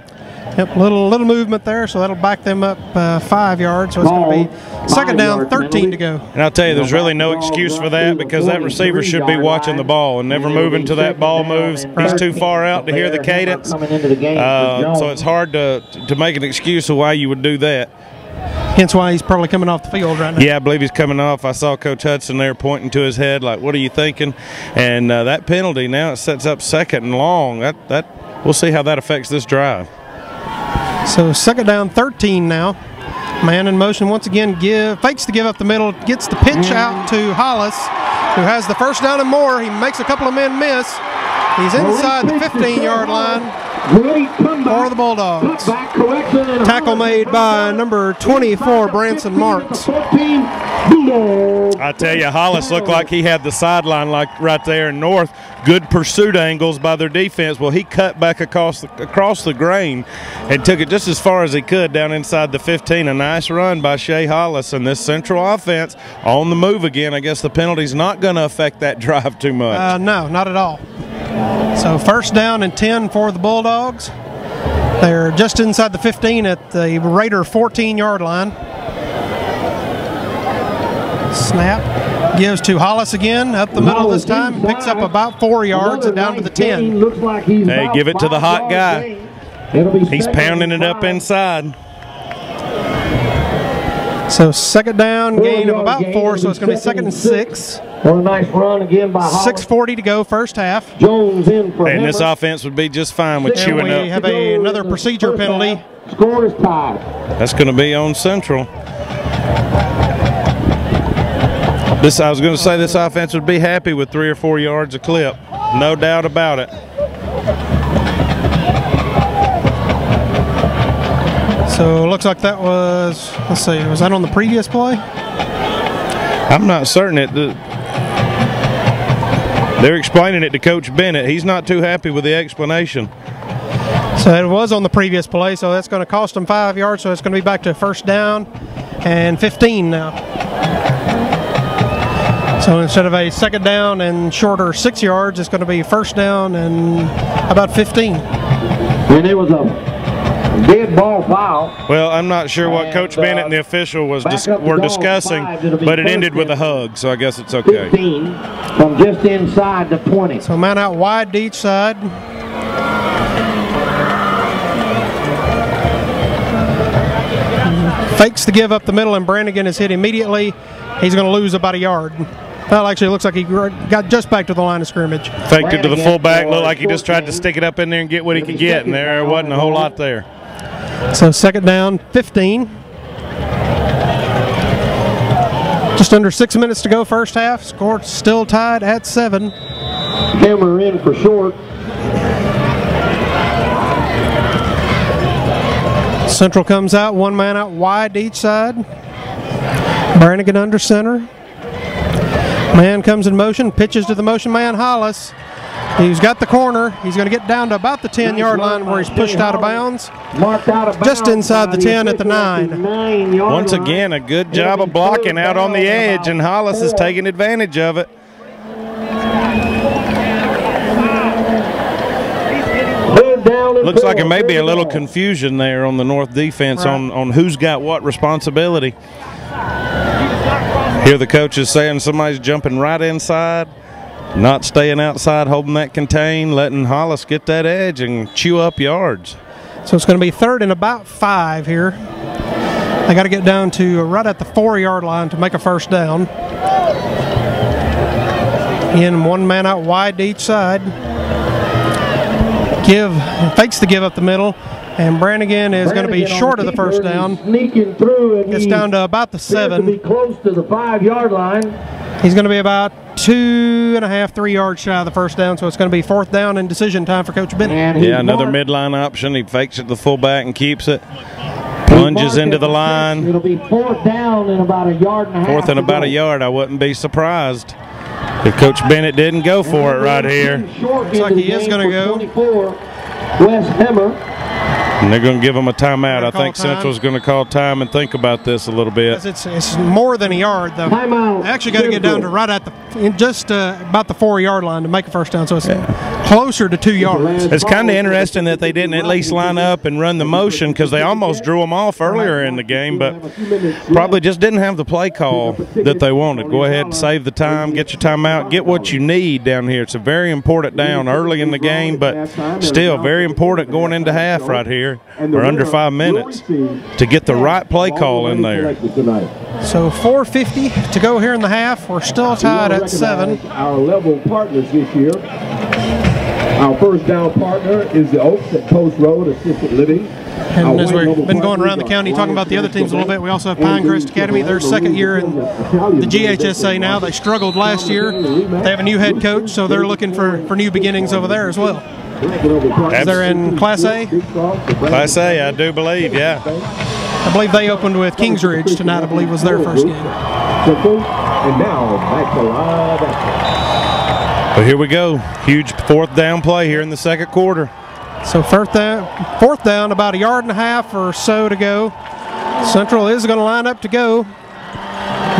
Yep, little movement there, so that'll back them up 5 yards. So it's going to be 2nd down, 13 to go. And I'll tell you, there's really no excuse for that because that receiver should be watching the ball and never moving till that ball moves. He's too far out to hear the cadence. So it's hard to make an excuse of why you would do that. Hence why he's probably coming off the field right now. Yeah, I believe he's coming off. I saw Coach Hudson there pointing to his head like, what are you thinking? And that penalty now, it sets up 2nd and long. We'll see how that affects this drive. So 2nd down, 13 now. Man in motion once again, fakes to give up the middle, gets the pitch out to Hollis, who has the 1st down and more. He makes a couple of men miss. He's inside the 15-yard line for the Bulldogs. Tackle made by number 24, Branson Marks. I tell you, Hollis looked like he had the sideline like right there in North. Good pursuit angles by their defense. Well, he cut back across the grain and took it just as far as he could down inside the 15. A nice run by Shea Hollis, and this Central offense on the move again. I guess the penalty's not going to affect that drive too much. No, not at all. So 1st down and 10 for the Bulldogs. They're just inside the 15 at the Raider 14-yard line. Snap. Gives to Hollis again, up the middle this time. Picks up about 4 yards and down to the 10. Hey, give it to the hot guy. He's pounding it up inside. So 2nd down, gain of about 4, so it's going to be 2nd and 6. What a nice run again by Hollis. 6:40 to go, first half. Jones in for and this offense would be just fine with chewing up. We have another procedure penalty. Score is tied. That's going to be on Central. I was going to say this offense would be happy with 3 or 4 yards a clip. No doubt about it. So it looks like that was, let's see, was that on the previous play? I'm not certain. They're explaining it to Coach Bennett. He's not too happy with the explanation. So it was on the previous play, so that's going to cost them 5 yards, so it's going to be back to 1st down and 15 now. So instead of a 2nd down and shorter 6 yards, it's going to be 1st down and about 15. And it was a dead ball foul. Well, I'm not sure what Coach Bennett and the official were discussing, but it ended with a hug, so I guess it's okay. 15 from just inside the 20. So man out wide to each side. Fakes to give up the middle, and Brannigan is hit immediately. He's going to lose about 1 yard. Well, actually, it looks like he got just back to the line of scrimmage. Faked it to the fullback. Looked like he just tried to stick it up in there and get what he could get, and there wasn't a whole lot there. So 2nd down, 15. Just under 6 minutes to go first half. Score still tied at 7. Hammer in for short. Central comes out, one man out wide to each side. Brannigan under center. Man comes in motion, pitches to the motion man, Hollis. He's got the corner. He's going to get down to about the 10-yard line where he's pushed out of bounds. Just inside the 10 at the 9. Once again, a good job of blocking out on the edge, and Hollis is taking advantage of it. Looks like there may be a little confusion there on the North defense on who's got what responsibility. Here the coach is saying somebody's jumping right inside, not staying outside, holding that contain, letting Hollis get that edge and chew up yards. So it's going to be 3rd and about 5 here. They got to get down to right at the 4-yard line to make a first down. Again, one man out wide to each side. Fakes the give up the middle, and Brannigan is going to be short of the first down. Sneaking through, and gets down to about the 7. To be close to the 5-yard line. He's going to be about 2.5, 3 yards shy of the first down, so it's going to be 4th down and decision time for Coach Bennett. Yeah, another midline option. He fakes it to the fullback and keeps it. Plunges into the line. It'll be 4th down and about 1.5 yards. 4th and about a yard. I wouldn't be surprised if Coach Bennett didn't go for it right here. Looks like he is going to go. 24, Wes Hammer. And they're going to give them a timeout. I think Central's going to call time and think about this a little bit. It's more than a yard, though. Timeout. They actually got to get down to right at about the 4-yard line to make a first down, so it's closer to 2 yards. It's kind of interesting that they didn't at least line up and run the motion, because they almost drew them off earlier in the game, but probably just didn't have the play call that they wanted. Go ahead and save the time, get your timeout, get what you need down here. It's a very important down early in the game, but still very important going into half right here, or under 5 minutes, to get the right play call in there. So 4:50 to go here in the half. We're still tied at 7. Our level partners this year. Our first down partner is the Oaks at Coast Road Assisted Living. And as we've been going around the county talking about the other teams a little bit, we also have Pinecrest Academy. Their 2nd year in the GHSA now. They struggled last year. They have a new head coach, so they're looking for new beginnings over there as well. They're in Class A? Class A, I do believe, yeah. I believe they opened with Kingsridge tonight, I believe was their first game. And now back to live action. But here we go. Huge 4th down play here in the 2nd quarter. So 4th down, about 1.5 yards or so to go. Central is going to line up to go.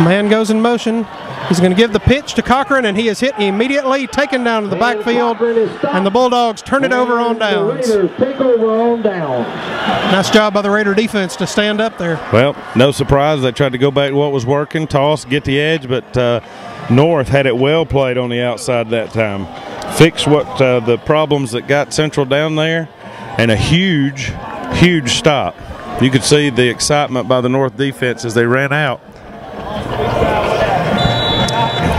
Man goes in motion. He's going to give the pitch to Cochran, and he is hit immediately, taken down to the backfield, and the Bulldogs turn it over on downs. Take over on down. Nice job by the Raider defense to stand up there. Well, no surprise. They tried to go back to what was working, toss, get the edge, but North had it well played on the outside that time. Fixed what the problems that got Central down there, and a huge, huge stop. You could see the excitement by the North defense as they ran out.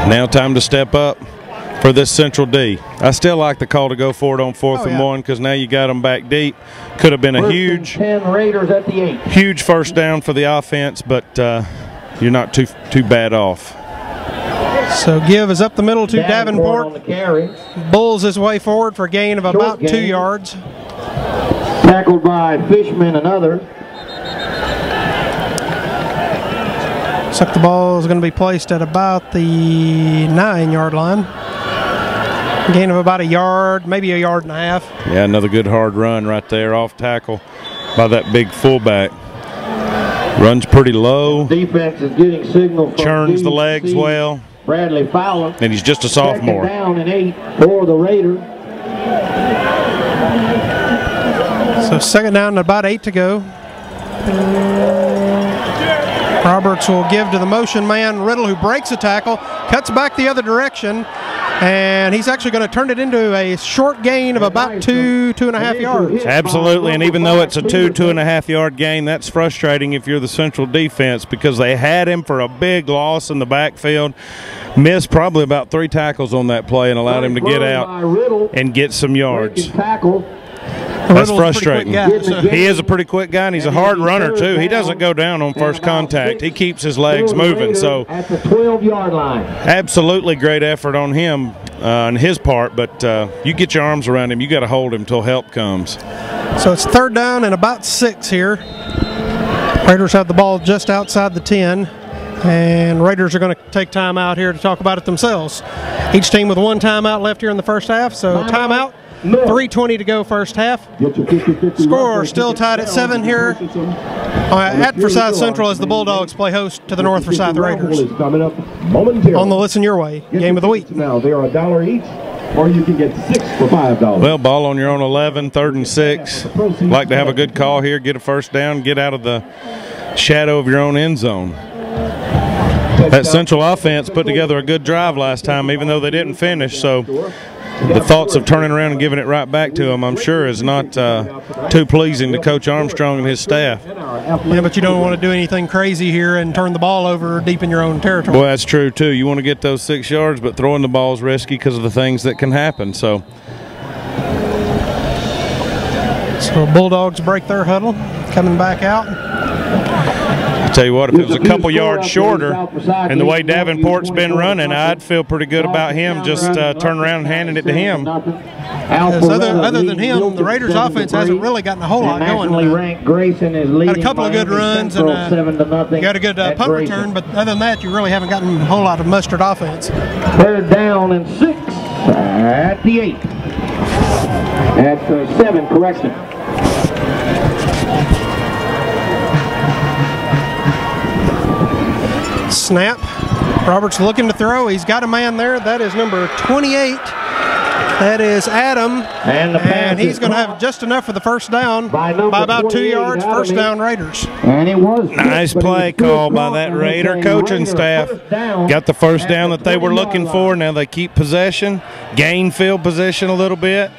Now time to step up for this Central D. I still like the call to go for it on 4th and 1, because now you got them back deep. Could have been a huge, 10 Raiders at the 8. Huge first down for the offense, but you're not too bad off. So give is up the middle to Davenport. Bulls his way forward for a gain of about 2 yards. Tackled by Fishman, another. Looks like the ball is going to be placed at about the 9-yard line. Gain of about 1 yard, maybe 1.5 yards. Yeah, another good hard run right there off tackle by that big fullback. Runs pretty low. Defense is getting signal from churns the legs well. Bradley Fowler. And he's just a sophomore. 2nd down and 8 for the Raiders. So 2nd down and about 8 to go. Roberts will give to the motion man, Riddle, who breaks a tackle, cuts back the other direction, and he's actually going to turn it into a short gain of about 2.5 yards. Absolutely, and even though it's a 2.5 yard gain, that's frustrating if you're the Central defense, because they had him for a big loss in the backfield. Missed probably about 3 tackles on that play and allowed him to get out and get some yards. Well, That's frustrating. He is a pretty quick guy, and he's a hard runner, too. He doesn't go down on first contact. He keeps his legs moving. So at the 12-yard line. Absolutely great effort on him on his part, but you get your arms around him. You got to hold him until help comes. So it's 3rd down and about 6 here. Raiders have the ball just outside the 10. And Raiders are going to take time out here to talk about it themselves. Each team with 1 timeout left here in the first half. So timeout, 3:20 to go first half. Score still tied at 7 here at Forsyth Central as the Bulldogs play host to the North Forsyth Raiders. On the Listen Your Way game of the week. Now they are $1 each, or you can get 6 for $5. Well, ball on your own 11, 3rd and 6. Like to have a good call here, get a first down, get out of the shadow of your own end zone. That Central offense put together a good drive last time, even though they didn't finish. So the thoughts of turning around and giving it right back to them, I'm sure, is not too pleasing to Coach Armstrong and his staff. Yeah, but you don't want to do anything crazy here and turn the ball over deep in your own territory. Well, that's true, too. You want to get those 6 yards, but throwing the ball is risky because of the things that can happen. So Bulldogs break their huddle, coming back out. Tell you what, if it was a couple yards shorter and the way Davenport's been running, I'd feel pretty good about him just turning around and handing it to him. Other than him, the Raiders offense hasn't really gotten a whole lot going. Had a couple of good runs and got a good punt return, but other than that, you really haven't gotten a whole lot of mustard offense. 3rd down and 6 at the 8. At 7, correction. Snap. Roberts looking to throw. He's got a man there. That is number 28. That is Adam. And he's going to have just enough for the first down by about 2 yards. First down, Raiders. And it was nice play call by that Raider coaching staff. Got the first down that they were looking for. Now they keep possession, gain field position a little bit,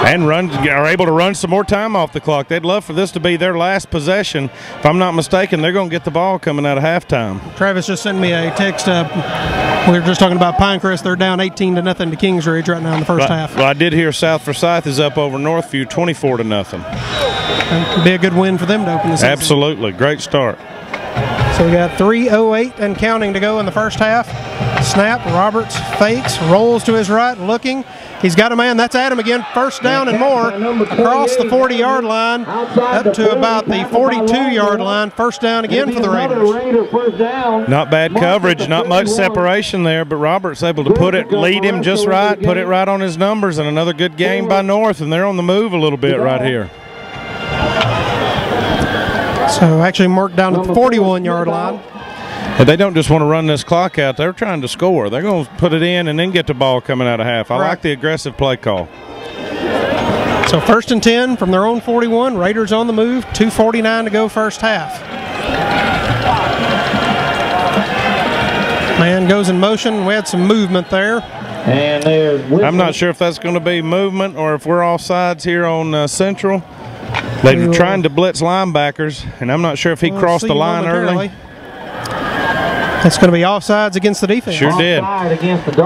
and are able to run some more time off the clock. They'd love for this to be their last possession. If I'm not mistaken, they're going to get the ball coming out of halftime. Travis just sent me a text. We were just talking about Pinecrest. They're down 18-0 to Kingsridge right now in the first half. Well, I did hear South Forsyth is up over Northview 24-0. It'd be a good win for them to open the season. Absolutely. Great start. So we got 3:08 and counting to go in the first half. Snap, Roberts fakes, rolls to his right, looking. He's got a man. That's Adam again. First down and more across the 40-yard line up to about the 42-yard line. First down again for the Raiders. Not bad coverage, not much separation there, but Roberts able to lead him just right, put it right on his numbers, and another good game by North, and they're on the move a little bit right here. So actually marked down at the 41-yard line. And they don't just want to run this clock out. They're trying to score. They're going to put it in and then get the ball coming out of half. I like the aggressive play call. So 1st and 10 from their own 41. Raiders on the move. 2:49 to go first half. Man goes in motion. We had some movement there. And I'm not sure if that's going to be movement or if we're offsides here on Central. They're trying to blitz linebackers, and I'm not sure if he crossed the line early. It's going to be offsides against the defense. Sure did.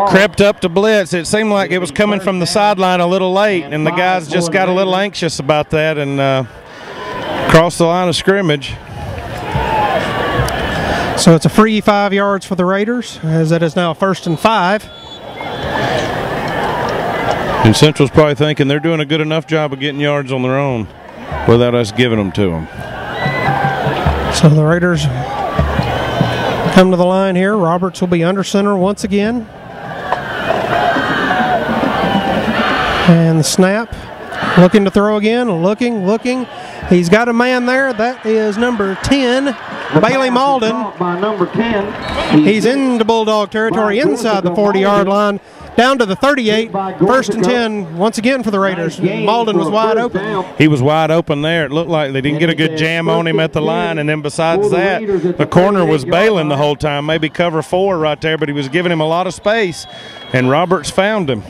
Crept up to blitz. It seemed like it was coming from the sideline a little late, and the guys just got a little anxious about that and crossed the line of scrimmage. So it's a free 5 yards for the Raiders, as it is now 1st and 5. And Central's probably thinking they're doing a good enough job of getting yards on their own without us giving them to them. So the Raiders come to the line here. Roberts will be under center once again. And the snap. Looking to throw again. Looking. He's got a man there. That is number 10, Bailey Malden. By number 10. He's into Bulldog territory inside the 40-yard line. Down to the 38. 1st and 10 once again for the Raiders. Malden was wide open. He was wide open there. It looked like they didn't get a good jam on him at the line. And then besides that, the corner was bailing the whole time. Maybe cover 4 right there, but he was giving him a lot of space. And Roberts found him.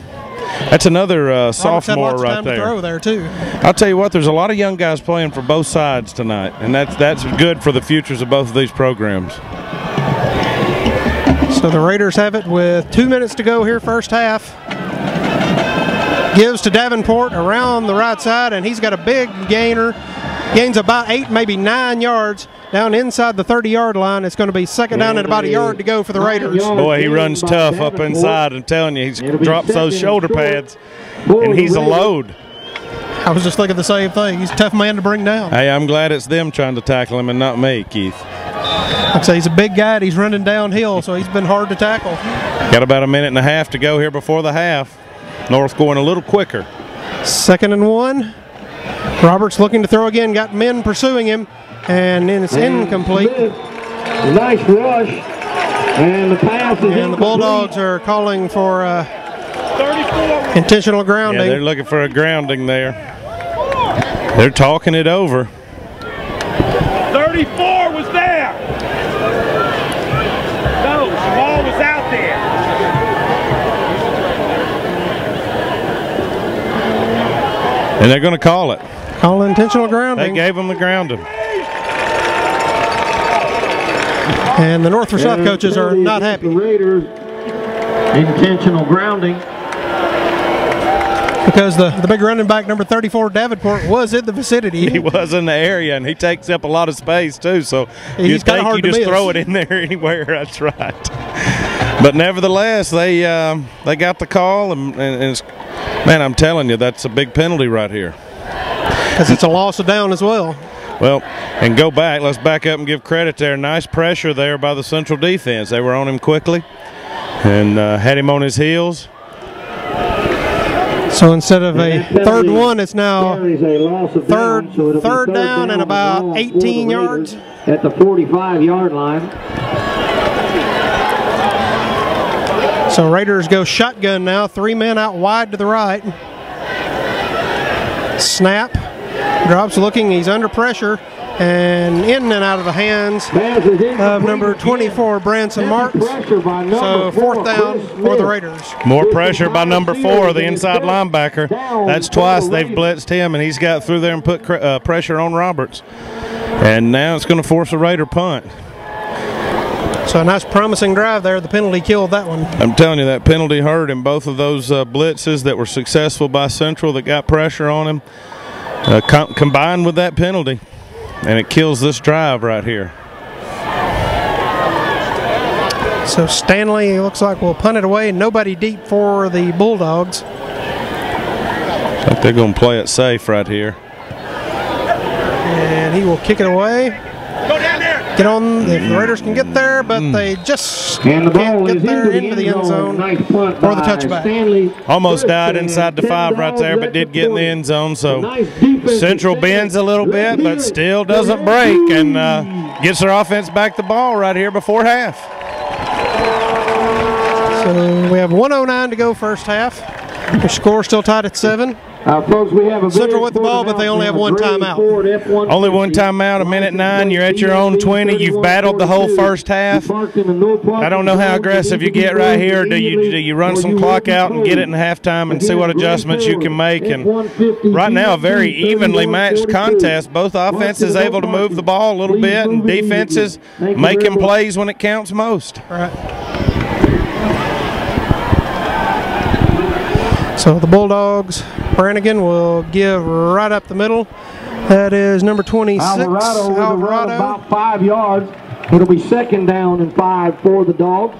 That's another sophomore right there. To throw there too. I'll tell you what, there's a lot of young guys playing for both sides tonight. And that's good for the futures of both of these programs. So the Raiders have it with 2 minutes to go here, first half. Gives to Davenport around the right side, and he's got a big gainer. Gains about 8, maybe 9 yards down inside the 30-yard line. It's going to be second down and about a yard to go for the Raiders. Boy, he runs tough up inside. I'm telling you, he drops those shoulder pads, and he's a load. I was just thinking the same thing. He's a tough man to bring down. Hey, I'm glad it's them trying to tackle him and not me, Keith. Like I say, he's a big guy, and he's running downhill, so he's been hard to tackle. Got about a minute and a half to go here before the half. North going a little quicker. 2nd and 1. Roberts looking to throw again. Got men pursuing him, and then it's incomplete. Nice rush, and the pass is incomplete. And the Bulldogs are calling for intentional grounding. Yeah, they're looking for a grounding there. They're talking it over. 34 was there. No, the ball was out there. And they're going to call it. Call intentional grounding. They gave them the grounding. And the North Forsyth coaches are not happy. The Raiders intentional grounding. Because the big running back, number 34, Davenport, was in the vicinity. He was in the area, and he takes up a lot of space, too. So He's you think hard you to just miss. throw it in there anywhere. That's right. But nevertheless, they got the call, and it's, man, I'm telling you, that's a big penalty right here. Because it's a loss of down as well. Well, and go back. Let's back up and give credit there. Nice pressure there by the Central defense. They were on him quickly and had him on his heels. So instead of a 3rd and 1, it's now third down and about 18 yards. At the 45-yard line. So Raiders go shotgun now. 3 men out wide to the right. Snap. Drops looking. He's under pressure. And in and out of the hands of number 24, Branson Marks. So 4th down for the Raiders. More pressure by number 4, the inside linebacker. That's twice they've blitzed him, and he's got through there and put pressure on Roberts. And now it's going to force a Raider punt. So a nice promising drive there. The penalty killed that one. I'm telling you, that penalty hurt him. Both of those blitzes that were successful by Central that got pressure on him combined with that penalty. And it kills this drive right here. So Stanley looks like we'll punt it away. Nobody deep for the Bulldogs. I think they're going to play it safe right here. And he will kick it away. Get on if the Raiders can get there, but they just can't get there into the end zone or the touchback. Almost died inside the 5 right there, but did get in the end zone. So Central bends a little bit, but still doesn't break and gets their offense back the ball right here before half. So we have 1:09 to go first half. The score still tied at 7. Folks, we have a Central with the ball, but they only have 1 timeout. Only 1 timeout, 1:09. You're at your own 20. You've battled the whole first half. I don't know how aggressive you get right here. Do you run some clock out and get it in halftime and see what adjustments you can make? And right now, a very evenly matched contest. Both offenses able to move the ball a little bit, and defenses making plays when it counts most. Right. So the Bulldogs, Brannigan will give right up the middle. That is number 26, Alvarado. About 5 yards. It'll be 2nd down and 5 for the Dogs.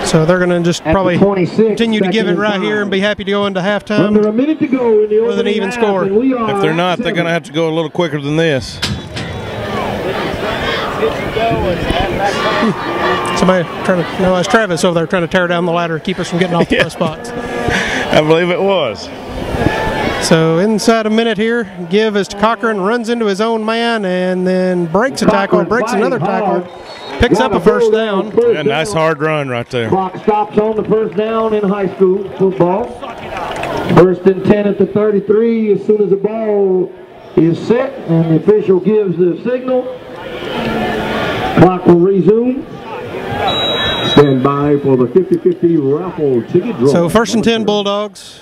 So they're going to just probably continue to give it right here and be happy to go into halftime under a minute to go in the with an even score. If they're not, they're going to have to go a little quicker than this. Somebody trying to, no, it's Travis over there trying to tear down the ladder to keep us from getting off the press box. I believe it was. So inside a minute here, give is to Cochran, runs into his own man, and then breaks a tackle, breaks another tackle, picks up a 1st down. Yeah, nice hard run right there. Clock stops on the 1st down in high school football. 1st and 10 at the 33 as soon as the ball is set and the official gives the signal. Clock will resume. Stand by for the 50-50 raffle ticket draw. So 1st and 10 Bulldogs.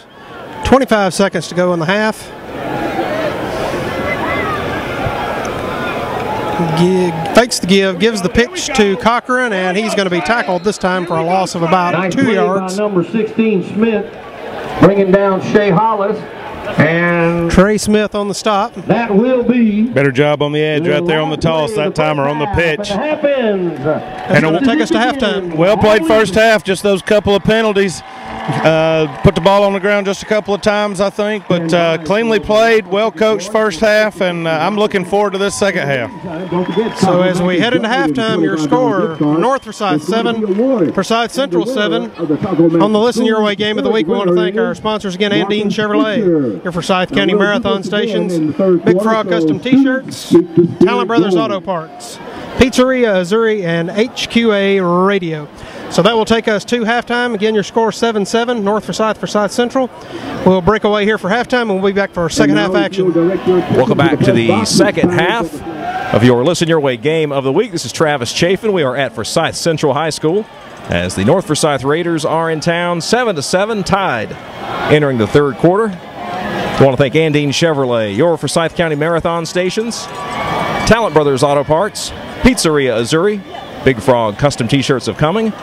25 seconds to go in the half. Fakes the give, gives the pitch to Cochran, and he's going to be tackled this time for a loss of about 2 yards. By number 16 Smith. bringing down Shea Hollis. And Trey Smith on the stop. that will be Better job on the edge right there on the toss that time, or on the pitch. Half ends. And it will take us to halftime. Well played first half, just those couple of penalties. Put the ball on the ground just a couple of times, I think, but cleanly played, well coached first half, and I'm looking forward to this second half. So as we head into halftime, your score, North Forsyth 7, Forsyth Central 7. On the Listen Your Way Game of the Week, we want to thank our sponsors again, Andine Chevrolet, your Forsyth County Marathon stations, Big Frog Custom T-shirts, Talent Brothers Auto Parts, Pizzeria Azuri, and HQA Radio. So that will take us to halftime. Again, your score 7-7, North Forsyth, Forsyth Central. We'll break away here for halftime, and we'll be back for our second half action. Welcome back to the second half of your Listen Your Way Game of the Week. This is Travis Chafin. We are at Forsyth Central High School as the North Forsyth Raiders are in town, 7-7, tied, entering the third quarter. I want to thank Andine Chevrolet, your Forsyth County Marathon stations, Talent Brothers Auto Parts, Pizzeria Azuri, Big Frog Custom T-shirts of coming,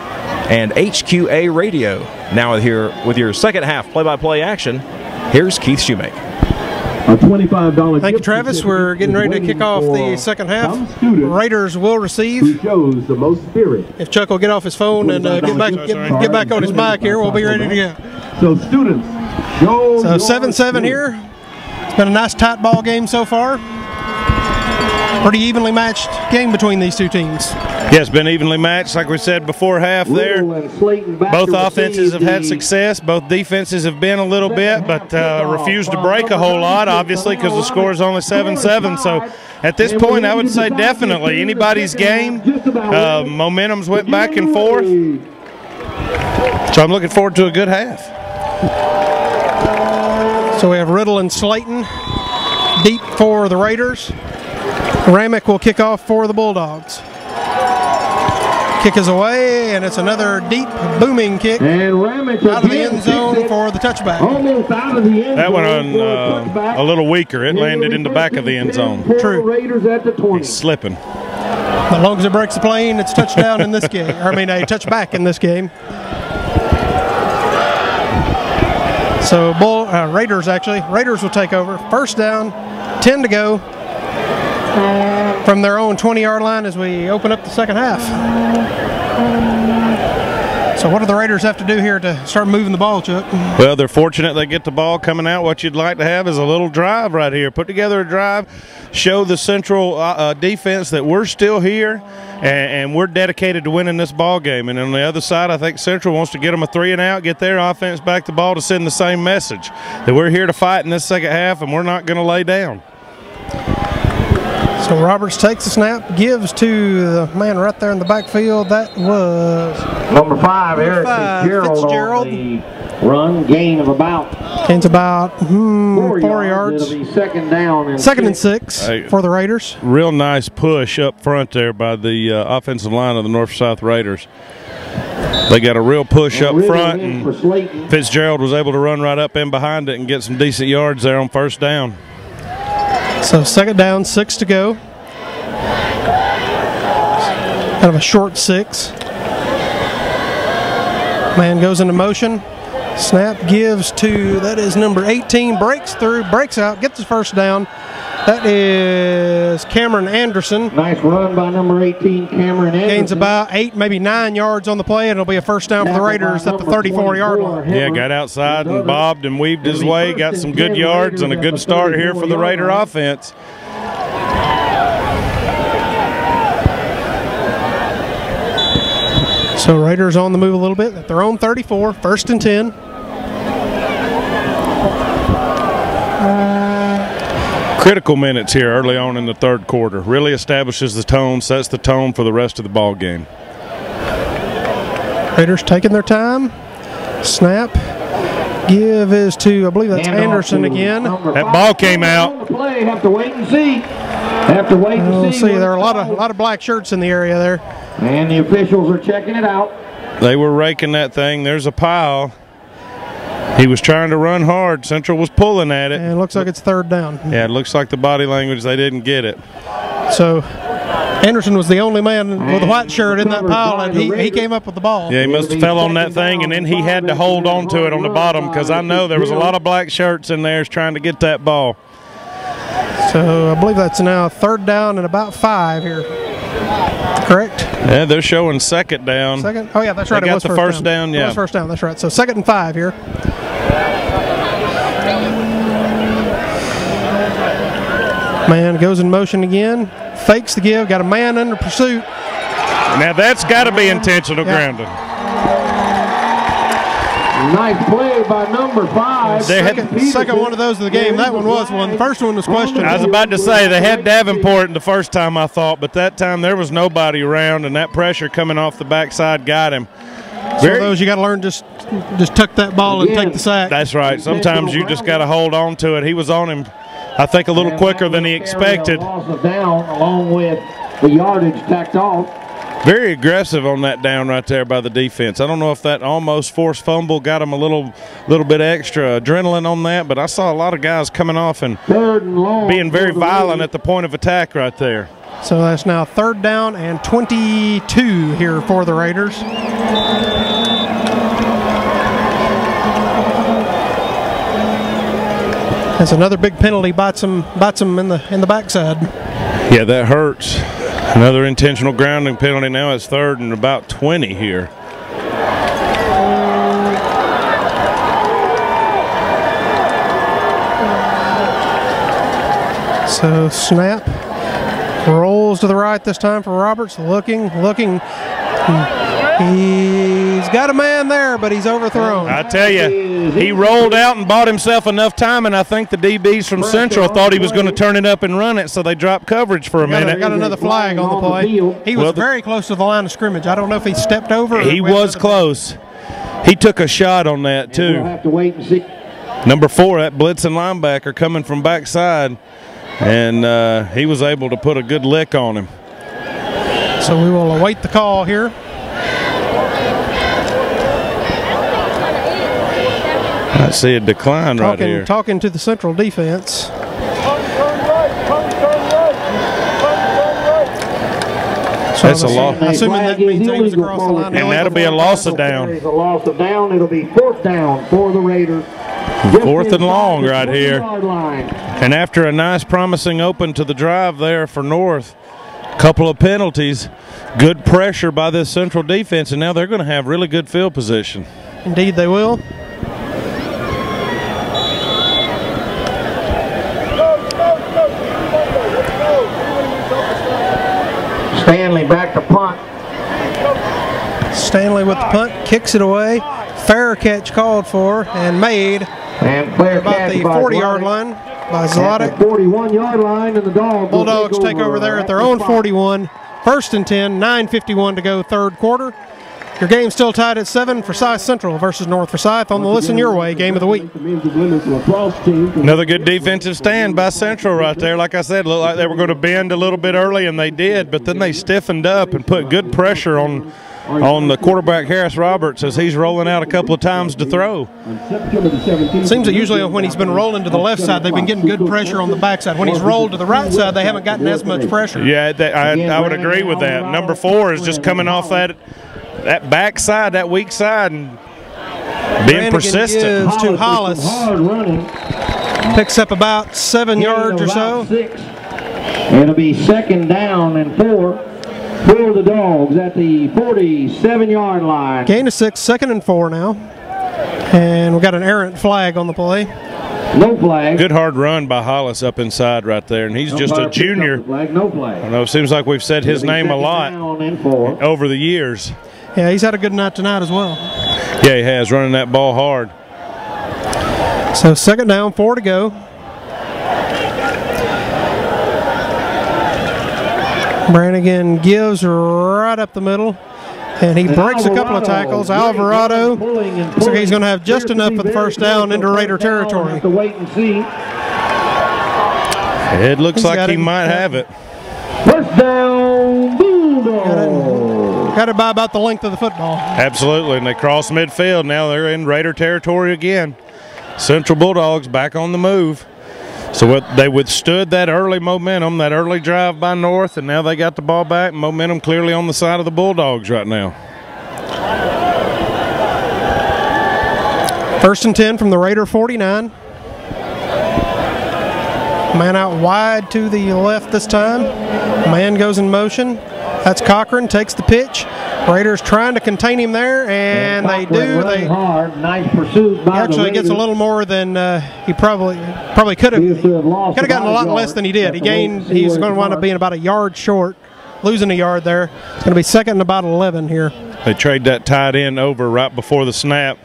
and HQA Radio. Now here with your second half play-by-play action, here's Keith Shoemaker. A $25 Thank you, Travis. We're getting ready to kick off the second half. Raiders will receive. Shows the most spirit. If Chuck will get off his phone and get back on his mic here, we'll be ready to go. So students, show So 7-7 here. It's been a nice tight ball game so far. Pretty evenly matched game between these two teams. Yeah, it's been evenly matched, like we said before half there. Both offenses have had success. Both defenses have been a little bit, but refused to break a whole lot, obviously, because the score is only 7-7. So at this point, I would say definitely anybody's game. Momentum's went back and forth. So I'm looking forward to a good half. So we have Riddle and Slayton deep for the Raiders. Ramick will kick off for the Bulldogs. Kick is away, and it's another deep, booming kick And Ramick out of the end zone for the touchback. almost out of the end That one zone for a on touchback. a little weaker. It landed in the back of the end zone. True. Raiders at the 20. He's slipping. As long as it breaks the plane, it's touchdown in this game. Or, I mean, a touchback in this game. So Raiders will take over. First down, 10 to go from their own 20-yard line as we open up the second half. So what do the Raiders have to do here to start moving the ball, Chuck? Well, they're fortunate they get the ball coming out. What you'd like to have is a little drive right here. Put together a drive, show the Central defense that we're still here and we're dedicated to winning this ball game. And on the other side, I think Central wants to get them a 3-and-out, get their offense back the ball to send the same message, that we're here to fight in this second half and we're not going to lay down. So Roberts takes the snap, gives to the man right there in the backfield. That was Number 5, Eric Fitzgerald. on the run, gain of about gains about 4 yards. It'll be second down and Second and 6 for the Raiders. Real nice push up front there by the offensive line of the North South Raiders. They got a real push up front, and Fitzgerald was able to run right up in behind it and get some decent yards there on first down. So second down, 6 to go. Kind of a short 6. Man goes into motion. Snap gives to, that is number 18, breaks through, breaks out, gets the first down. That is Cameron Anderson. Nice run by number 18, Cameron Anderson. Gains about 8, maybe 9 yards on the play, and it'll be a first down for the Raiders at the 34-yard line. Yeah, got outside and bobbed and weaved his way, got some good yards and a good start here for the Raider offense. So Raiders on the move a little bit at their own 34, first and 10. Critical minutes here early on in the third quarter. Really establishes the tone, sets the tone for the rest of the ball game. Raiders taking their time. Snap. Give is to, I believe that's Anderson again. That ball came out. Have to wait and see. Have to wait and We'll see. see. There are a lot of black shirts in the area there. And the officials are checking it out. They were raking that thing. There's a pile. He was trying to run hard. Central was pulling at it. And it looks like it's third down. Yeah, it looks like the body language, they didn't get it. So Anderson was the only man with a white shirt in that pile, and he came up with the ball. Yeah, he must have fell on that thing, and then he had to hold on to it on the bottom because I know there was a lot of black shirts in there trying to get that ball. So I believe that's now 3rd down and about 5 here. Correct? Yeah, they're showing 2nd down. Second? Oh, yeah, that's right. They got the first down, yeah. It was first down, that's right. So 2nd and 5 here. Man goes in motion again. Fakes the give. Got a man under pursuit. Now that's got to be intentional grounding. Nice play by number 5. Second one of those of the game. That one was one. The first one was questionable. I was about to say they had Davenport the first time I thought, but that time there was nobody around, and that pressure coming off the backside got him. So those you got to learn just tuck that ball and take the sack. That's right. Sometimes you just got to hold on to it. He was on him, I think, a little quicker than he expected. Loss of down along with the yardage tacked off. Very aggressive on that down right there by the defense. I don't know if that almost forced fumble got him a little bit extra adrenaline on that, but I saw a lot of guys coming off and being very violent at the point of attack right there. So that's now 3rd down and 22 here for the Raiders. That's another big penalty, bites him in the backside. Yeah, that hurts. Another intentional grounding penalty. Now it's 3rd and about 20 here. So snap, rolls to the right this time for Roberts. Looking. He's got a man there, but he's overthrown. I tell you, he rolled out and bought himself enough time, and I think the DBs from Central thought he was going to turn it up and run it, so they dropped coverage for a minute. Got another flag on the play. He was very close to the line of scrimmage. I don't know if he stepped over. He was close. He took a shot on that, too. We'll have to wait and see. Number 4, that blitzing linebacker coming from backside, and he was able to put a good lick on him. So we will await the call here. I see a decline right here. Talking to the Central defense. So that's a loss. Assuming that means he was across the line. And that'll be a loss of down. It's a loss of down. It'll be 4th down for the Raiders. 4th and long right here. And after a nice promising open to the drive there for North, couple of penalties, good pressure by this Central defense, and now they're going to have really good field position. Indeed they will. Stanley back to punt. Stanley with the punt, kicks it away. Fair catch called for and made. And fair about catch the 40-yard line by Zlotic. 41-yard line, and the Bulldogs take over there at their own 41. 1st and 10, 9:51 to go, 3rd quarter. Your game's still tied at 7. Forsyth Central versus North Forsyth on the Listen Your Way Game of the Week. Another good defensive stand by Central right there. Like I said, looked like they were going to bend a little bit early, and they did, but then they stiffened up and put good pressure on the quarterback, Harris Roberts, as he's rolling out a couple of times to throw. It seems that usually when he's been rolling to the left side, they've been getting good pressure on the backside. When he's rolled to the right side, they haven't gotten as much pressure. Yeah, I would agree with that. Number 4 is just coming off that backside, that weak side, and being persistent. Gives to Hollis. Picks up about 7 yards or so. It'll be 2nd down and 4 for the Dogs at the 47-yard line. Gain of 6, 2nd and 4 now. And we've got an errant flag on the play. No flag. Good hard run by Hollis up inside right there, and he's just a junior. No flag. I know it seems like we've said his name a lot over the years. Yeah, he's had a good night tonight as well. Yeah, he has, running that ball hard. So 2nd down, 4 to go. Brannigan gives right up the middle, and he breaks a couple of tackles. Alvarado looks like he's going to have just enough for the 1st down into Raider territory. It looks like he might have it. 1st down, Bulldogs. Got it by about the length of the football. Absolutely, and they cross midfield. Now they're in Raider territory again. Central Bulldogs back on the move. So they withstood that early momentum, that early drive by North, and now they got the ball back. Momentum clearly on the side of the Bulldogs right now. 1st and 10 from the Raider 49. Man out wide to the left this time. Man goes in motion. That's Cochran, takes the pitch. Raiders trying to contain him there, and they do. They hard. Nice pursuit by actually gets a little more than he probably could have. Could have gotten a lot less than he did. He's going to wind up being about a yard short, losing a yard there. It's going to be 2nd and about 11 here. They trade that tight end over right before the snap,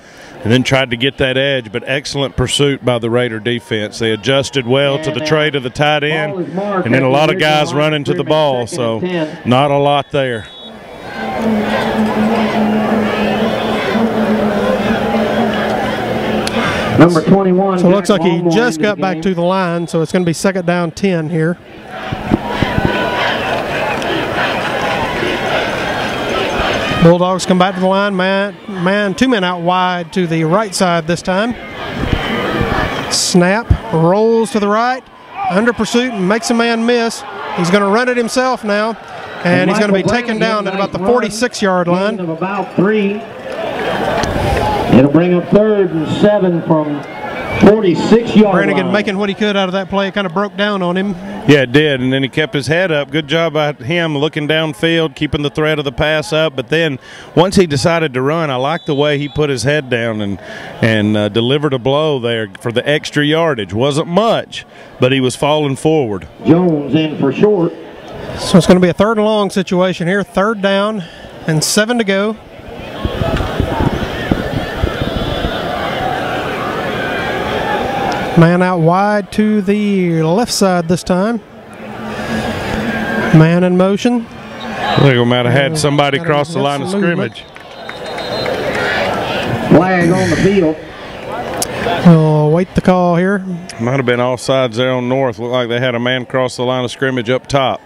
and then tried to get that edge, but excellent pursuit by the Raider defense. They adjusted well to the trade of the tight end, and then a lot of guys running to the ball, so not a lot there. Number 21. So it looks like he just got back to the line, so it's going to be 2nd down 10 here. Bulldogs come back to the line. Man, 2 men out wide to the right side this time. Snap, rolls to the right, under pursuit, and makes a man miss. He's going to run it himself now, and he's going to be taken down at about the 46-yard line. Of about 3. It'll bring up 3rd and 7 from 46-yard Brannigan line. making what he could out of that play. It kind of broke down on him. Yeah, it did, and then he kept his head up. Good job by him looking downfield, keeping the threat of the pass up. But then once he decided to run, I like the way he put his head down and delivered a blow there for the extra yardage. Wasn't much, but he was falling forward. Jones in for short. So it's going to be a 3rd and long situation here. 3rd down and 7 to go. Man out wide to the left side this time. Man in motion. I think we might have had somebody cross the line of scrimmage. Flag on the field. We'll wait the call here. Might have been offsides there on North. Looked like they had a man cross the line of scrimmage up top.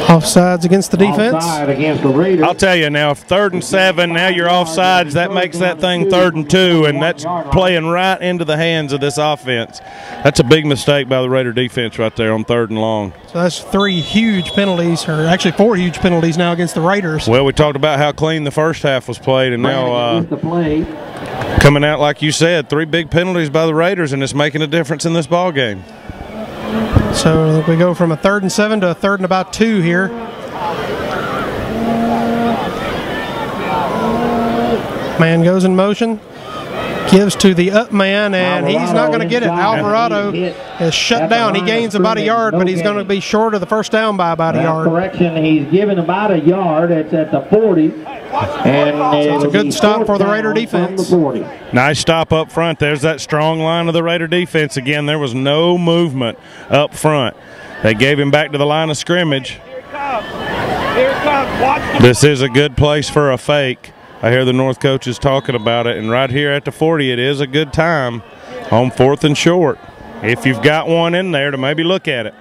Offsides against the defense. Offside against the Raiders. I'll tell you now, if 3rd and 7, now you're offsides, that makes that thing 3rd and 2, and that's playing right into the hands of this offense. That's a big mistake by the Raider defense right there on 3rd and long. So that's 3 huge penalties, or actually 4 huge penalties now against the Raiders. Well, we talked about how clean the first half was played, and now coming out, like you said, 3 big penalties by the Raiders, and it's making a difference in this ball game. So we go from a 3rd and 7 to a 3rd and about 2 here. Man goes in motion, gives to the up man, and he's not going to get it. Alvarado is shut down. He gains about a yard, but he's going to be short of the first down by about a yard. Correction, he's given about a yard. It's at the 40. And so it's a good stop for the Raider defense. Nice stop up front. There's that strong line of the Raider defense again. There was no movement up front. They gave him back to the line of scrimmage. Here it comes. Here it comes. Watch. This is a good place for a fake. I hear the North coaches talking about it, and right here at the 40, it is a good time on 4th and short. If you've got one in there to maybe look at it.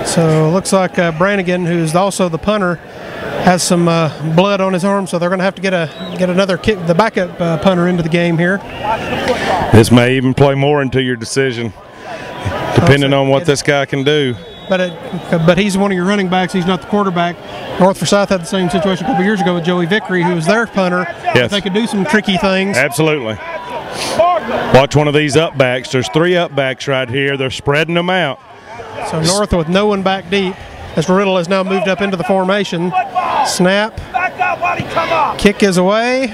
So it looks like Brannigan, who's also the punter, has some blood on his arm, so they're going to have to get another kick, the backup punter into the game here. This may even play more into your decision, depending on what this guy can do. But he's one of your running backs. He's not the quarterback. North Forsyth had the same situation a couple years ago with Joey Vickery, who was their punter. Yes. They could do some tricky things. Absolutely. Watch one of these up backs. There's 3 up backs right here. They're spreading them out. So North with no one back deep, as Riddle has now moved up into the formation. Snap. Kick is away.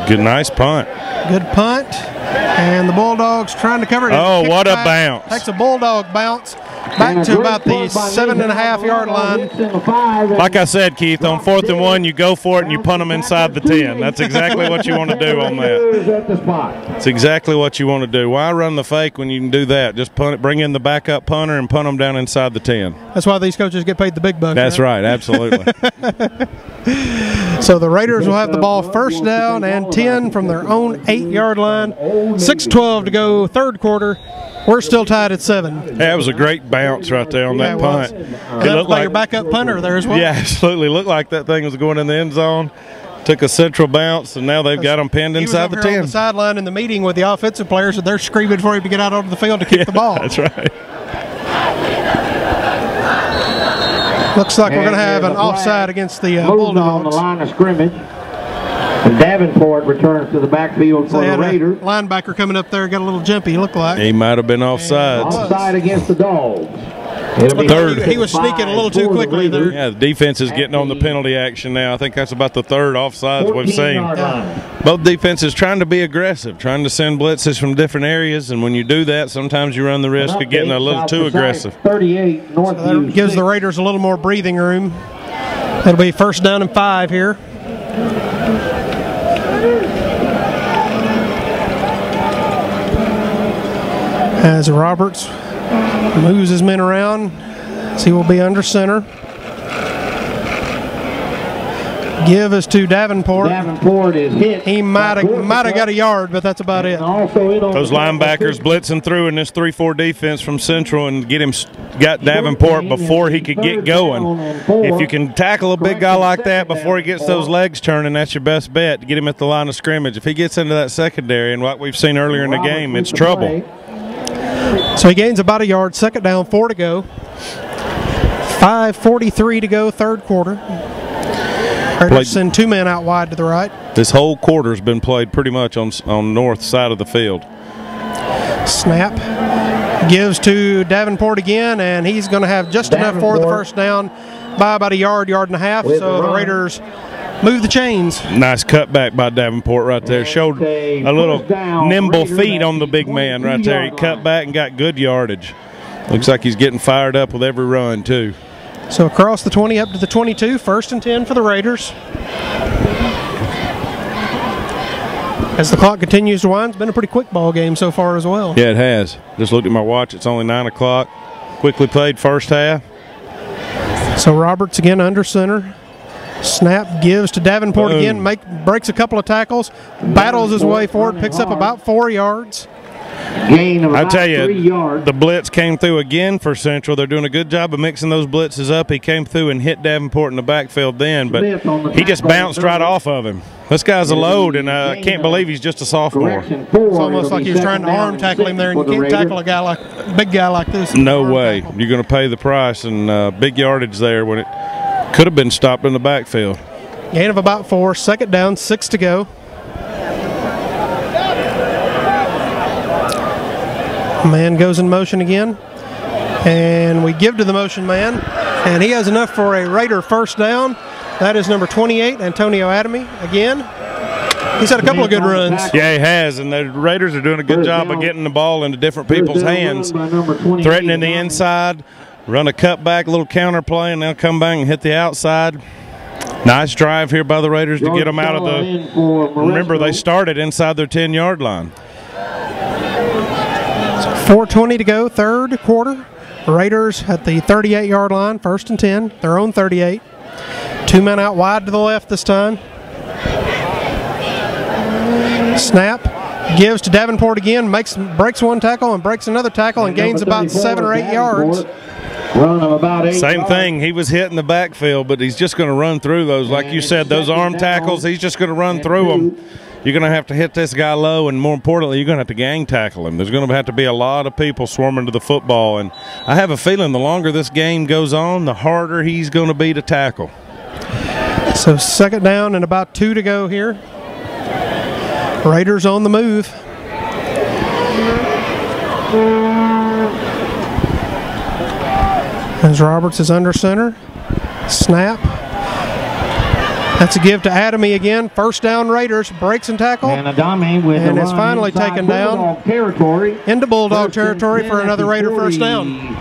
Good, nice punt. Good punt. And the Bulldogs trying to cover it. Oh, what a bounce. Takes a Bulldog bounce back to about the 7.5-yard line. Like I said, Keith, on 4th and 1, you go for it and you punt them inside the 10. That's exactly what you want to do on that. That's exactly what you want to do. Why run the fake when you can do that? Just punt it, bring in the backup punter and punt them down inside the 10. That's why these coaches get paid the big bucks. That's right, absolutely. So the Raiders will have the ball 1st down and 10 from their own 8-yard line. 6:12 to go, 3rd quarter. We're still tied at 7. That was a great bounce right there on that punt. It looked like your backup punter there as well. Yeah, absolutely. Looked like that thing was going in the end zone. Took a Central bounce, and now they've got him pinned inside the 10. He was over here on the sideline in the meeting with the offensive players, and they're screaming for him to get out onto the field to kick the ball. That's right. Looks like we're going to have an offside against the Bulldogs. On the line of scrimmage. And Davenport returns to the backfield for the Raiders. Linebacker coming up there, got a little jumpy, looked like. He might have been offside. Offside against the Dogs. Third. He was sneaking a little too quickly there. Yeah, the defense is getting on the penalty action now. I think that's about the third offsides we've seen. Both defenses trying to be aggressive, trying to send blitzes from different areas, and when you do that, sometimes you run the risk of getting a little too aggressive. 38 North. So that gives the Raiders a little more breathing room. It'll be 1st down and 5 here. As Roberts moves his men around, as he will be under center. Give us to Davenport. Davenport is hit. He might have got a yard, but that's about it. Those linebackers blitzing through in this 3-4 defense from Central and got Davenport before he could get going. If you can tackle a big guy like that before he gets those legs turning, that's your best bet to get him at the line of scrimmage. If he gets into that secondary and what we've seen earlier in the game, it's trouble. So he gains about a yard. 2nd down, 4 to go. 5:43 to go, 3rd quarter. Raiders send 2 men out wide to the right. This whole quarter's been played pretty much on north side of the field. Snap. Gives to Davenport again, and he's going to have just enough for the 1st down by about a yard, yard and a half. So the Raiders move the chains. Nice cutback by Davenport right there. Showed a little nimble feet on the big man right there. He cut back and got good yardage. Looks like he's getting fired up with every run, too. So across the 20 up to the 22, 1st and 10 for the Raiders. As the clock continues to wind, it's been a pretty quick ball game so far as well. Yeah, it has. Just looked at my watch. It's only 9 o'clock. Quickly played 1st half. So Roberts again under center. Snap, gives to Davenport again, breaks a couple of tackles, battles his way forward, picks up about 4 yards. Gain of about I tell 3 you, yards. the blitz came through again for Central. They're doing a good job of mixing those blitzes up. He came through and hit Davenport in the backfield then, but he just bounced right off of him. This guy's a load, and I can't believe he's just a sophomore. It's almost like he was trying to arm tackle him there, and you can't tackle a big guy like this. No way. You're going to pay the price, and big yardage there when it could have been stopped in the backfield. Gain of about 4, 2nd down, 6 to go. Man goes in motion again, and we give to the motion man, and he has enough for a Raider 1st down. That is number 28, Antonio Adamy again. He's had a couple of good runs. Yeah, he has, and the Raiders are doing a good job of getting the ball into different people's hands, threatening the inside, run a cutback, a little counter play, and they'll come back and hit the outside. Nice drive here by the Raiders to get them out of the – remember, they started inside their 10-yard line. 4:20 to go, 3rd quarter. Raiders at the 38-yard line, 1st and 10, their own 38. 2 men out wide to the left this time. Snap, gives to Davenport again, breaks 1 tackle and breaks another tackle and gains about 7 or 8 yards. Run of about 8 Same yards. thing. He was hitting the backfield, but he's just going to run through those. Like you said, those arm tackles, he's just going to run through them. You're going to have to hit this guy low, and more importantly, you're going to have to gang tackle him. There's going to have to be a lot of people swarming to the football, and I have a feeling the longer this game goes on, the harder he's going to be to tackle. So 2nd down and about 2 to go here. Raiders on the move. As Roberts is under center. Snap. That's a give to Adamy again. 1st down Raiders. Breaks and tackle. And Adamy with and is finally taken down into Bulldog territory for another Raider 1st down.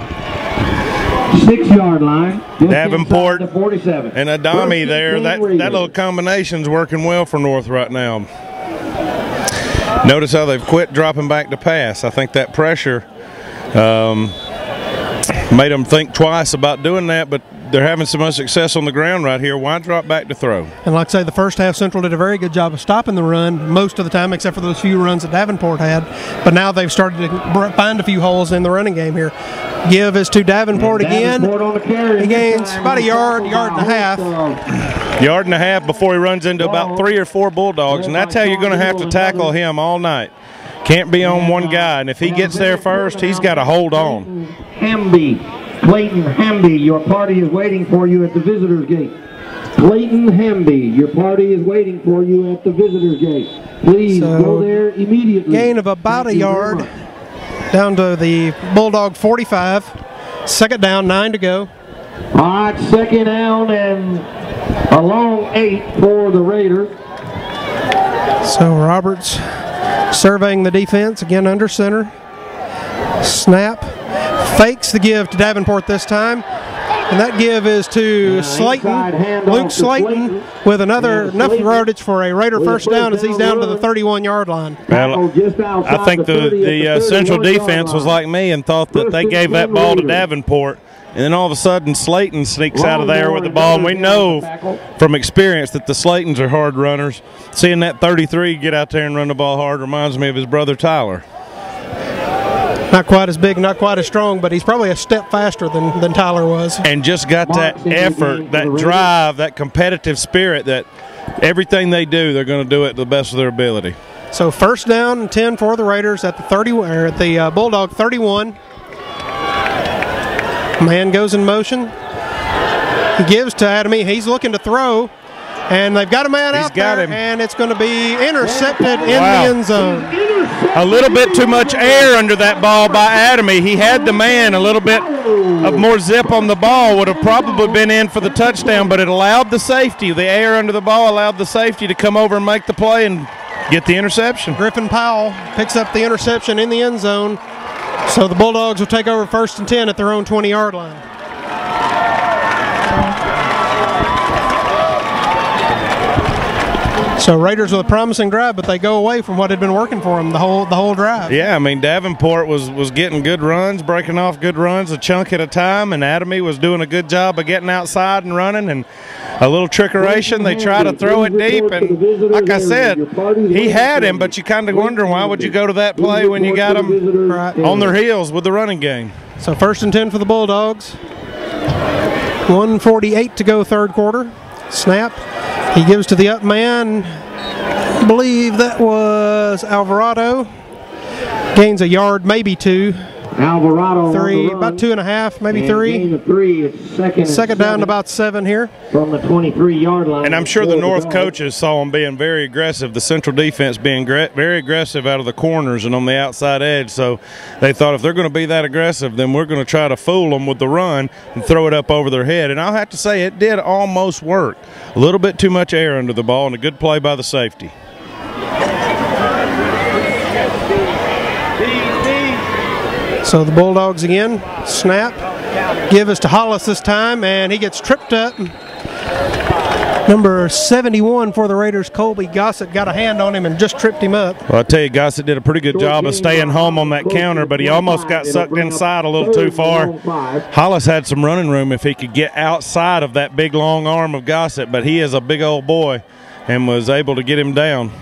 6-yard line. Davenport and Adamy there. That little combination's working well for North right now. Notice how they've quit dropping back to pass. I think that pressure made them think twice about doing that, but they're having so much success on the ground right here. Why drop back to throw? And like I say, the first half, Central did a very good job of stopping the run most of the time, except for those few runs that Davenport had. But now they've started to find a few holes in the running game here. Give is to Davenport again. He gains about a yard, yard and a half. Yard and a half before he runs into about 3 or 4 Bulldogs, and that's how you're going to have to tackle him all night. Can't be on one guy, and if he gets there first, he's got to hold on. Clayton Hamby, your party is waiting for you at the visitor's gate. Clayton Hamby, your party is waiting for you at the visitor's gate. Please go there immediately. Gain of about a yard down to the Bulldog 45. Second down, 9 to go. All right, second down and a long 8 for the Raiders. So Roberts surveying the defense, again under center. Snap. Fakes the give to Davenport this time. And that give is to Slayton. Luke Slayton with enough yardage for a Raider first down as he's down to the 31-yard line. Well, I think the Central defense was like me and thought that they gave that ball to Davenport. And then all of a sudden, Slayton sneaks out of there with the ball. And we know from experience that the Slaytons are hard runners. Seeing that 33 get out there and run the ball hard reminds me of his brother Tyler. Not quite as big, not quite as strong, but he's probably a step faster than Tyler was. And just got that effort, that drive, that competitive spirit that everything they do, they're going to do it to the best of their ability. So first down and 10 for the Raiders at the 30, or at the Bulldog 31. Man goes in motion. He gives to Adamy. He's looking to throw, and they've got a man out there, and it's going to be intercepted in the end zone. A little bit too much air under that ball by Adamy. He had the man. A little bit of more zip on the ball would have probably been in for the touchdown, but it allowed the safety. The air under the ball allowed the safety to come over and make the play and get the interception. Griffin Powell picks up the interception in the end zone. So the Bulldogs will take over first and 10 at their own 20-yard line. So Raiders with a promising drive, but they go away from what had been working for them the whole drive. Yeah, I mean, Davenport was getting good runs, breaking off good runs a chunk at a time, and Adamy was doing a good job of getting outside and running, and a little trickeration. They try to throw it deep, and like I said, he had him, but you kind of wonder why would you go to that play when you got them on their heels with the running game. So first and 10 for the Bulldogs. 1:48 to go third quarter. Snap. He gives to the up man. I believe that was Alvarado. Gains a yard, maybe 2. Alvarado 3, about 2.5, maybe 3. Second down to about 7 here. From the 23-yard line. And I'm sure the North coaches saw him being very aggressive, the Central defense being very aggressive out of the corners and on the outside edge. So they thought if they're going to be that aggressive, then we're going to try to fool them with the run and throw it up over their head. And I'll have to say it did almost work. A little bit too much air under the ball and a good play by the safety. So the Bulldogs again, snap, give us to Hollis this time, and he gets tripped up. Number 71 for the Raiders, Colby Gossett, got a hand on him and just tripped him up. Well, I tell you, Gossett did a pretty good job of staying home on that counter, but he almost got sucked inside a little too far. Hollis had some running room if he could get outside of that big long arm of Gossett, but he is a big old boy and was able to get him down.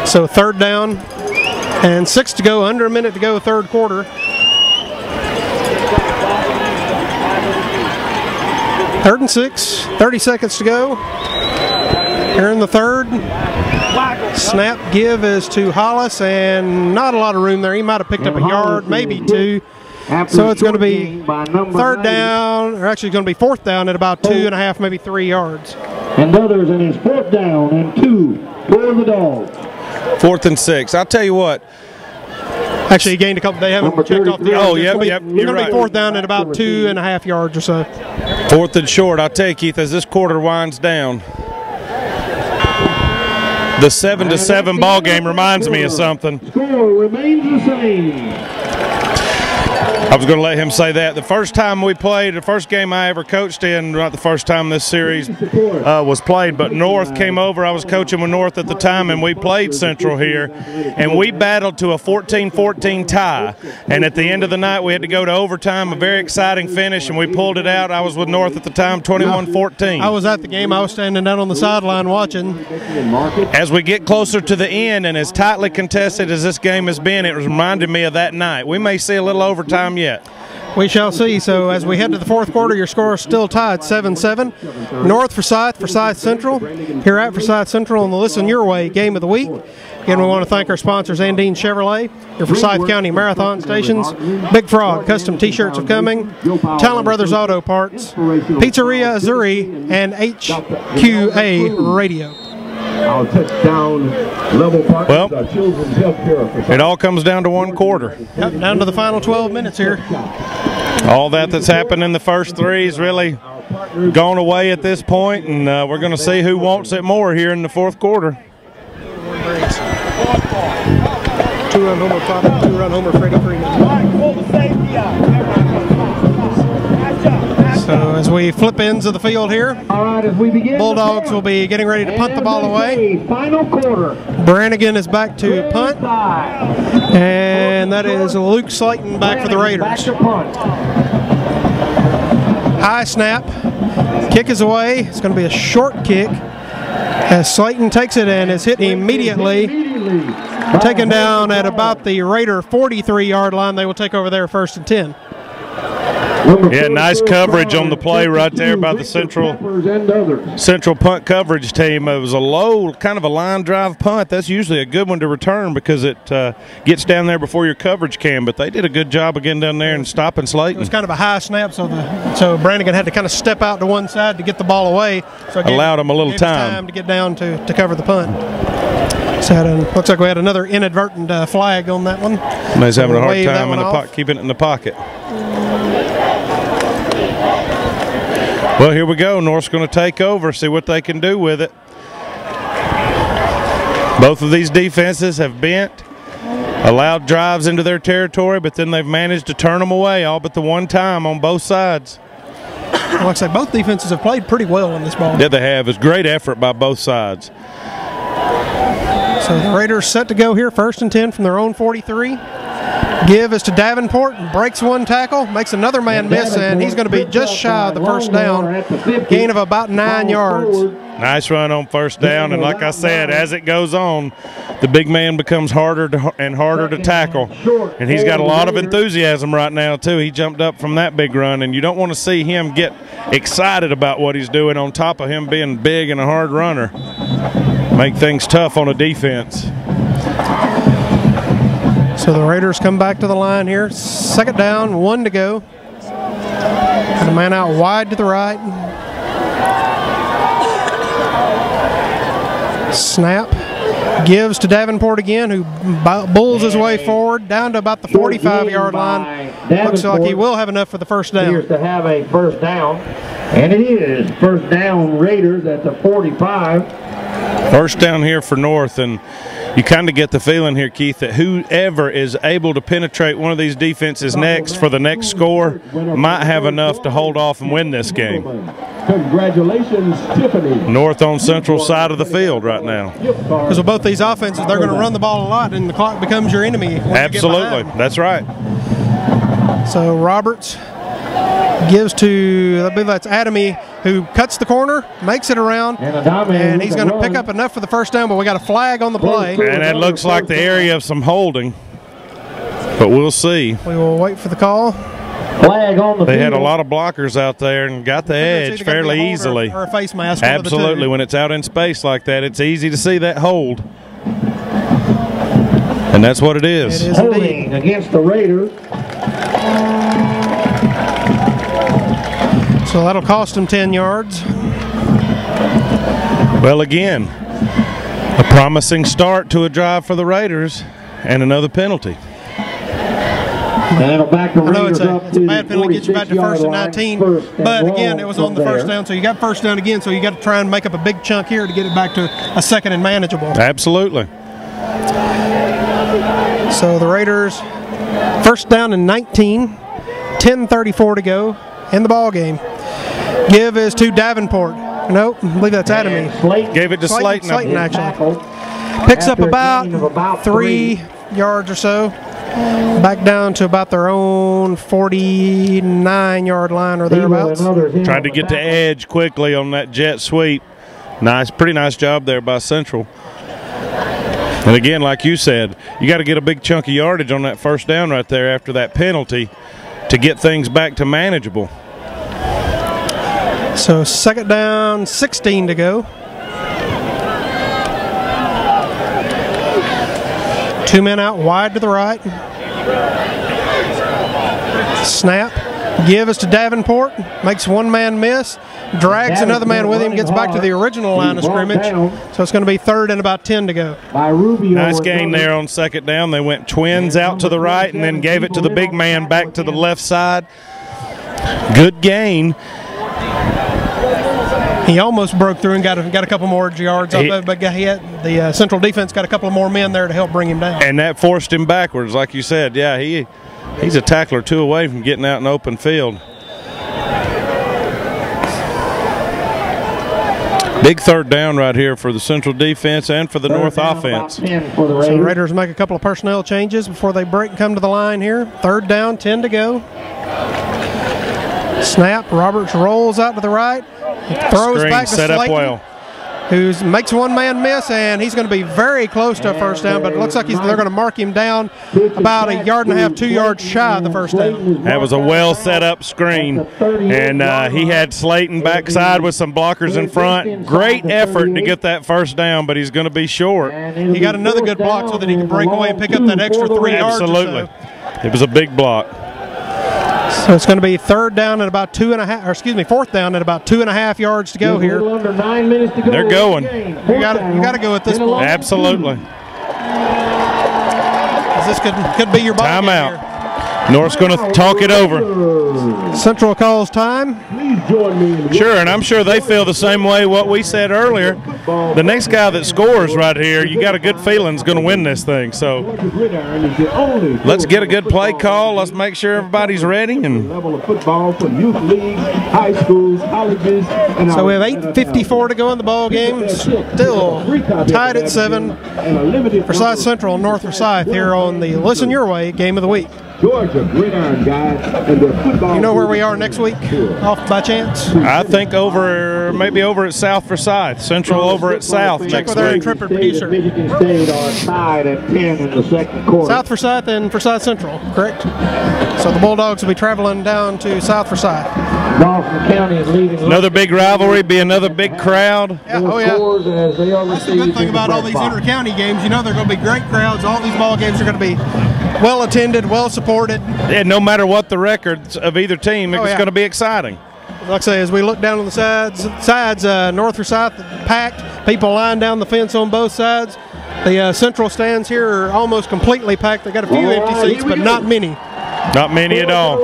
So third down and 6 to go, under a minute to go, third quarter. Third and 6, 30 seconds to go. Here in the third. Snap give is to Hollis, and not a lot of room there. He might have picked up a yard, maybe 2. So it's going to be third down, or actually it's going to be fourth down at about 2.5, maybe 3 yards. And others, and it's fourth down and 2 for the Dogs. 4th and 6. I'll tell you what. Actually, he gained a couple. They haven't checked off the. Oh, yep. It's going to be fourth down at about 2.5 yards or so. 4th and short. I'll tell you, Keith, as this quarter winds down, the 7-7 ball game reminds me of something. Score remains the same. I was going to let him say that. The first time we played, the first game I ever coached in, not the first time this series was played, but North came over. I was coaching with North at the time, and we played Central here, and we battled to a 14-14 tie. And at the end of the night, we had to go to overtime, a very exciting finish, and we pulled it out. I was with North at the time, 21-14. I was at the game. I was standing down on the sideline watching. As we get closer to the end, and as tightly contested as this game has been, it reminded me of that night. We may see a little overtime yet. We shall see. So as we head to the fourth quarter, your score is still tied 7-7. North Forsyth, Forsyth Central. Here at Forsyth Central on the Listen Your Way Game of the Week. Again, we want to thank our sponsors, Andine Chevrolet, your Forsyth County Marathon stations, Big Frog Custom T-shirts of coming, Talent Brothers Auto Parts, Pizzeria Azuri, and HQA Radio. Well, it all comes down to one quarter. Yep, down to the final 12 minutes here. All that's happened in the first three is really gone away at this point, and we're going to see who wants it more here in the fourth quarter. Two-run homer, Freddie Freeman. So as we flip ends of the field here, Bulldogs will be getting ready to punt the ball away. Final quarter. Brannigan is back to punt, and that is Luke Slayton back for the Raiders. High snap, kick is away. It's going to be a short kick as Slayton takes it and is hit immediately. Taken down at about the Raider 43-yard line. They will take over there 1st and 10. Yeah, nice coverage on the play right there by the Central punt coverage team. It was a low, kind of a line drive punt. That's usually a good one to return because it gets down there before your coverage can, but they did a good job of getting down there and stopping Slayton. It was kind of a high snap, so Brannigan had to kind of step out to one side to get the ball away. So allowed him a little time to get down to cover the punt. So looks like we had another inadvertent flag on that one. And he's having a hard time keeping it in the pocket. Well, here we go. North's going to take over, see what they can do with it. Both of these defenses have bent, allowed drives into their territory, but then they've managed to turn them away all but the one time on both sides. Like I say, both defenses have played pretty well in this ball. Yeah, they have. It's great effort by both sides. So the Raiders set to go here, 1st and 10 from their own 43. Give is to Davenport, breaks one tackle, makes another man miss, and he's going to be just shy of the first down. Gain of about 9 yards. Nice run on first down, and like I said, as it goes on, the big man becomes harder and harder to tackle. And he's got a lot of enthusiasm right now, too. He jumped up from that big run, and you don't want to see him get excited about what he's doing on top of him being big and a hard runner. Make things tough on a defense. So the Raiders come back to the line here. 2nd down, 1 to go. Got a man out wide to the right. Snap. Gives to Davenport again, who bulls his way forward down to about the 45-yard line. Looks like he will have enough for the first down. Appears to have a first down, and it is first down Raiders at the 45. First down here for North, and you kind of get the feeling here, Keith, that whoever is able to penetrate one of these defenses next for the next score might have enough to hold off and win this game. Congratulations, Tiffany. North on Central side of the field right now. Because with both these offenses, they're going to run the ball a lot, and the clock becomes your enemy. Absolutely. That's right. So Roberts gives to, I believe that's Adamy, who cuts the corner, makes it around, and he's going to pick up enough for the first down, but we got a flag on the play. And it looks like the area of some holding, but we'll see. We will wait for the call. Flag on the They had a lot of blockers out there and got the edge fairly easily. Or a face mask. Absolutely. When it's out in space like that, it's easy to see that hold. And that's what it is. It is holding against the Raiders. So that'll cost him 10 yards. Well, again, a promising start to a drive for the Raiders and another penalty. I know it's a bad penalty, gets you back to 1st and 19, but again, it was on the first down, so you got first down again, so you got to try and make up a big chunk here to get it back to a 2nd and manageable. Absolutely. So the Raiders, 1st down and 19. 10:34 to go in the ball game. Give is to Davenport. No, I believe that's Adamy. Gave it to Slayton. Slayton actually. Picks up about 3 yards or so. Back down to about their own 49-yard line or thereabouts. Tried to get to edge quickly on that jet sweep. Nice, pretty nice job there by Central. And again, like you said, you got to get a big chunk of yardage on that first down right there after that penalty to get things back to manageable. So 2nd down, 16 to go. 2 men out wide to the right. Snap. Give is to Davenport. Makes 1 man miss. Drags another man with him. Gets back to the original line of scrimmage. So it's going to be 3rd and about 10 to go. Nice gain there on 2nd down. They went twins out to the right and then gave it to the big man back to the left side. Good gain. He almost broke through and got a couple more yards off of it, but the Central defense got a couple more men there to help bring him down. And that forced him backwards, like you said. Yeah, he's a tackler or 2 away from getting out in open field. Big 3rd down right here for the Central defense and for the North offense. So the Raiders make a couple of personnel changes before they break and come to the line here. 3rd down, 10 to go. Snap. Roberts rolls out to the right. Throws back to set Slayton, up well. Who makes 1 man miss, and he's going to be very close to a first down, but it looks like they're going to mark him down about 1.5 yards, 2 yards shy of the first down. That was a well set up screen, and he had Slayton backside with some blockers in front. Great effort to get that first down, but he's going to be short. He got another good block so that he could break away and pick up that extra 3 yards. Absolutely. It was a big block. So it's going to be 4th down at about 2.5 yards to go here. They're going. You got to go at this point. Absolutely. This could be your ball timeout. North's going to talk it over. Central calls time. Sure, and I'm sure they feel the same way what we said earlier. The next guy that scores right here, you got a good feeling is going to win this thing. So let's get a good play call. Let's make sure everybody's ready. And so we have 8:54 to go in the ball game. Still tied at 7. Forsyth Central, North Forsyth here on the Listen Your Way Game of the Week. Georgia Gridiron guys and their football. You know where we are next week, off by chance? I think maybe over at South Forsyth. Central over at South Check next with our week. intrepid producer. Michigan State are tied at 10 in the 2nd quarter. South Forsyth and Forsyth Central, correct? So the Bulldogs will be traveling down to South Forsyth. Dawson County is leading. Another big rivalry, be another big crowd. Yeah, oh yeah. That's the good thing about all these inter-county games. You know they're going to be great crowds. All these ball games are going to be well attended, well supported. Yeah, no matter what the records of either team, it's going to be exciting. Like I say, as we look down on the sides, North Forsyth packed, people lined down the fence on both sides. The Central stands here are almost completely packed. They got a few empty seats, but not many. Not many at all.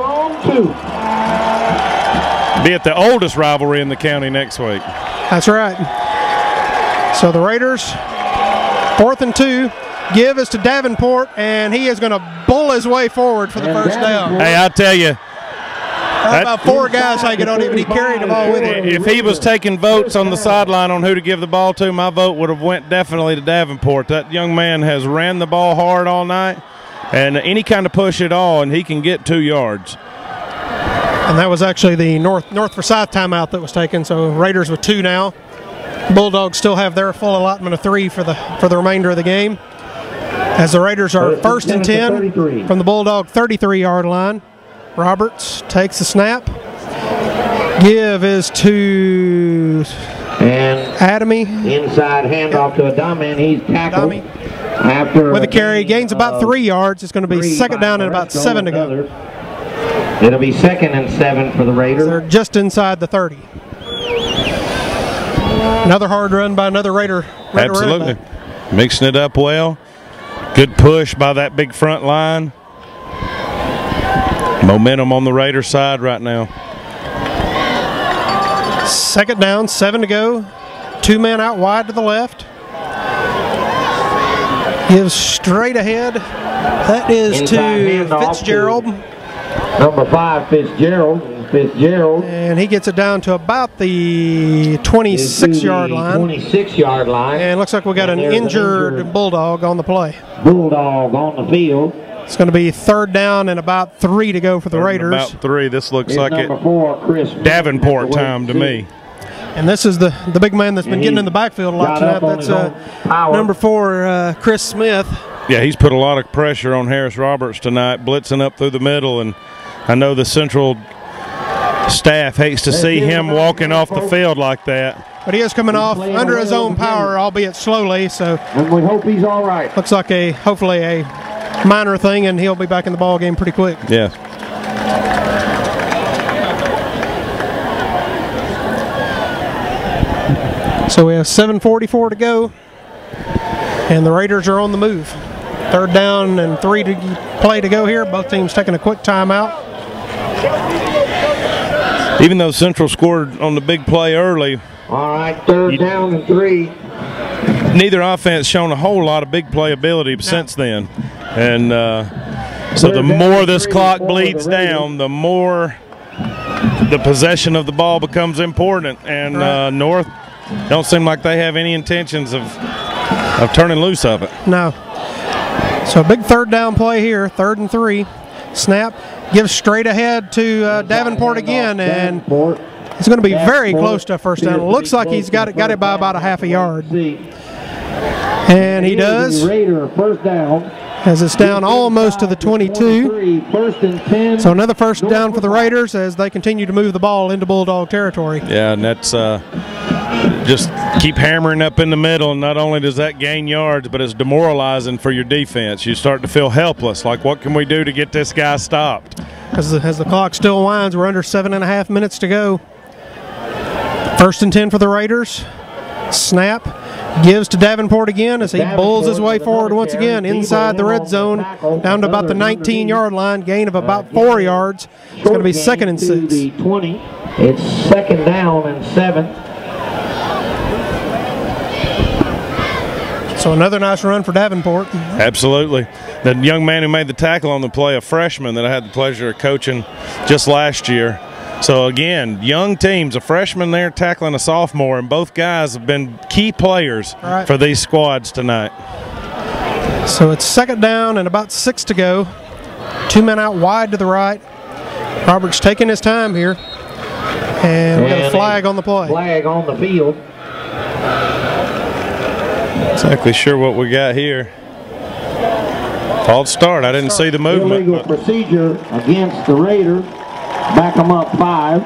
Be at the oldest rivalry in the county next week. That's right. So the Raiders, 4th and 2. Give is to Davenport, and he is going to bull his way forward for the first down. Hey, I tell you. About 4 guys taking on him, but he carried the ball with him. If he was taking votes on the sideline on who to give the ball to, my vote would have went definitely to Davenport. That young man has ran the ball hard all night, and any kind of push at all, and he can get 2 yards. And that was actually the North Forsyth timeout that was taken, so Raiders with 2 now. Bulldogs still have their full allotment of 3 for the remainder of the game. As the Raiders are 1st and 10 from the Bulldog 33-yard line. Roberts takes the snap. Give is to Adamy. Inside handoff to Adamy, and he's tackled. With a carry, gains about 3 yards. It's going to be 2nd down and about 7 to go. It'll be 2nd and 7 for the Raiders. They're just inside the 30. Another hard run by another Raider. Absolutely. Mixing it up well. Good push by that big front line. Momentum on the Raider side right now. 2nd down, 7 to go. 2 men out wide to the left. Gives straight ahead. That is to Fitzgerald. Number 5, Fitzgerald. And he gets it down to about the 26-yard line. 26-yard line. And looks like we got an injured Bulldog on the play. Bulldog on the field. It's going to be 3rd down and about 3 to go for the Raiders. About 3. This looks like it. Number 4, Chris Davenport time to me. And this is the big man that's been getting in the backfield a lot tonight. That's number 4, Chris Smith. Yeah, he's put a lot of pressure on Harris Roberts tonight, blitzing up through the middle. And I know the Central staff hates to see him walking off the field like that. But he is coming off under his own power, albeit slowly. So and we hope he's all right. Looks like hopefully a minor thing, and he'll be back in the ball game pretty quick. Yeah. So we have 7:44 to go, and the Raiders are on the move. 3rd down and 3 to play to go here. Both teams taking a quick timeout. Even though Central scored on the big play early. All right, 3rd down and 3. Neither offense shown a whole lot of big play ability since then. And so the more this clock bleeds down, the more the possession of the ball becomes important. And North don't seem like they have any intentions of turning loose of it. No. So a big 3rd down play here, 3rd and 3. Snap, gives straight ahead to Davenport again, and it's going to be very close to a 1st down. It looks like he's got it by about a half a yard. And he does, as it's down almost to the 22. So another 1st down for the Raiders as they continue to move the ball into Bulldog territory. Yeah, and that's just keep hammering up in the middle, and not only does that gain yards, but it's demoralizing for your defense. You start to feel helpless, like what can we do to get this guy stopped? As the clock still winds, we're under 7.5 minutes to go. 1st and 10 for the Raiders. Snap, gives to Davenport again as he bulls his way forward once again inside the red zone, down to about the 19-yard line, gain of about 4 yards. It's going to be 2nd and 6. It's 2nd down and 7. So another nice run for Davenport. Absolutely. The young man who made the tackle on the play, a freshman that I had the pleasure of coaching just last year. So again, young teams, a freshman there tackling a sophomore, and both guys have been key players for these squads tonight. So it's 2nd down and about 6 to go. 2 men out wide to the right. Roberts taking his time here. And we got a flag on the play. Flag on the field. Exactly sure what we got here. False start. I didn't see the movement. Illegal procedure against the Raiders. Back them up 5.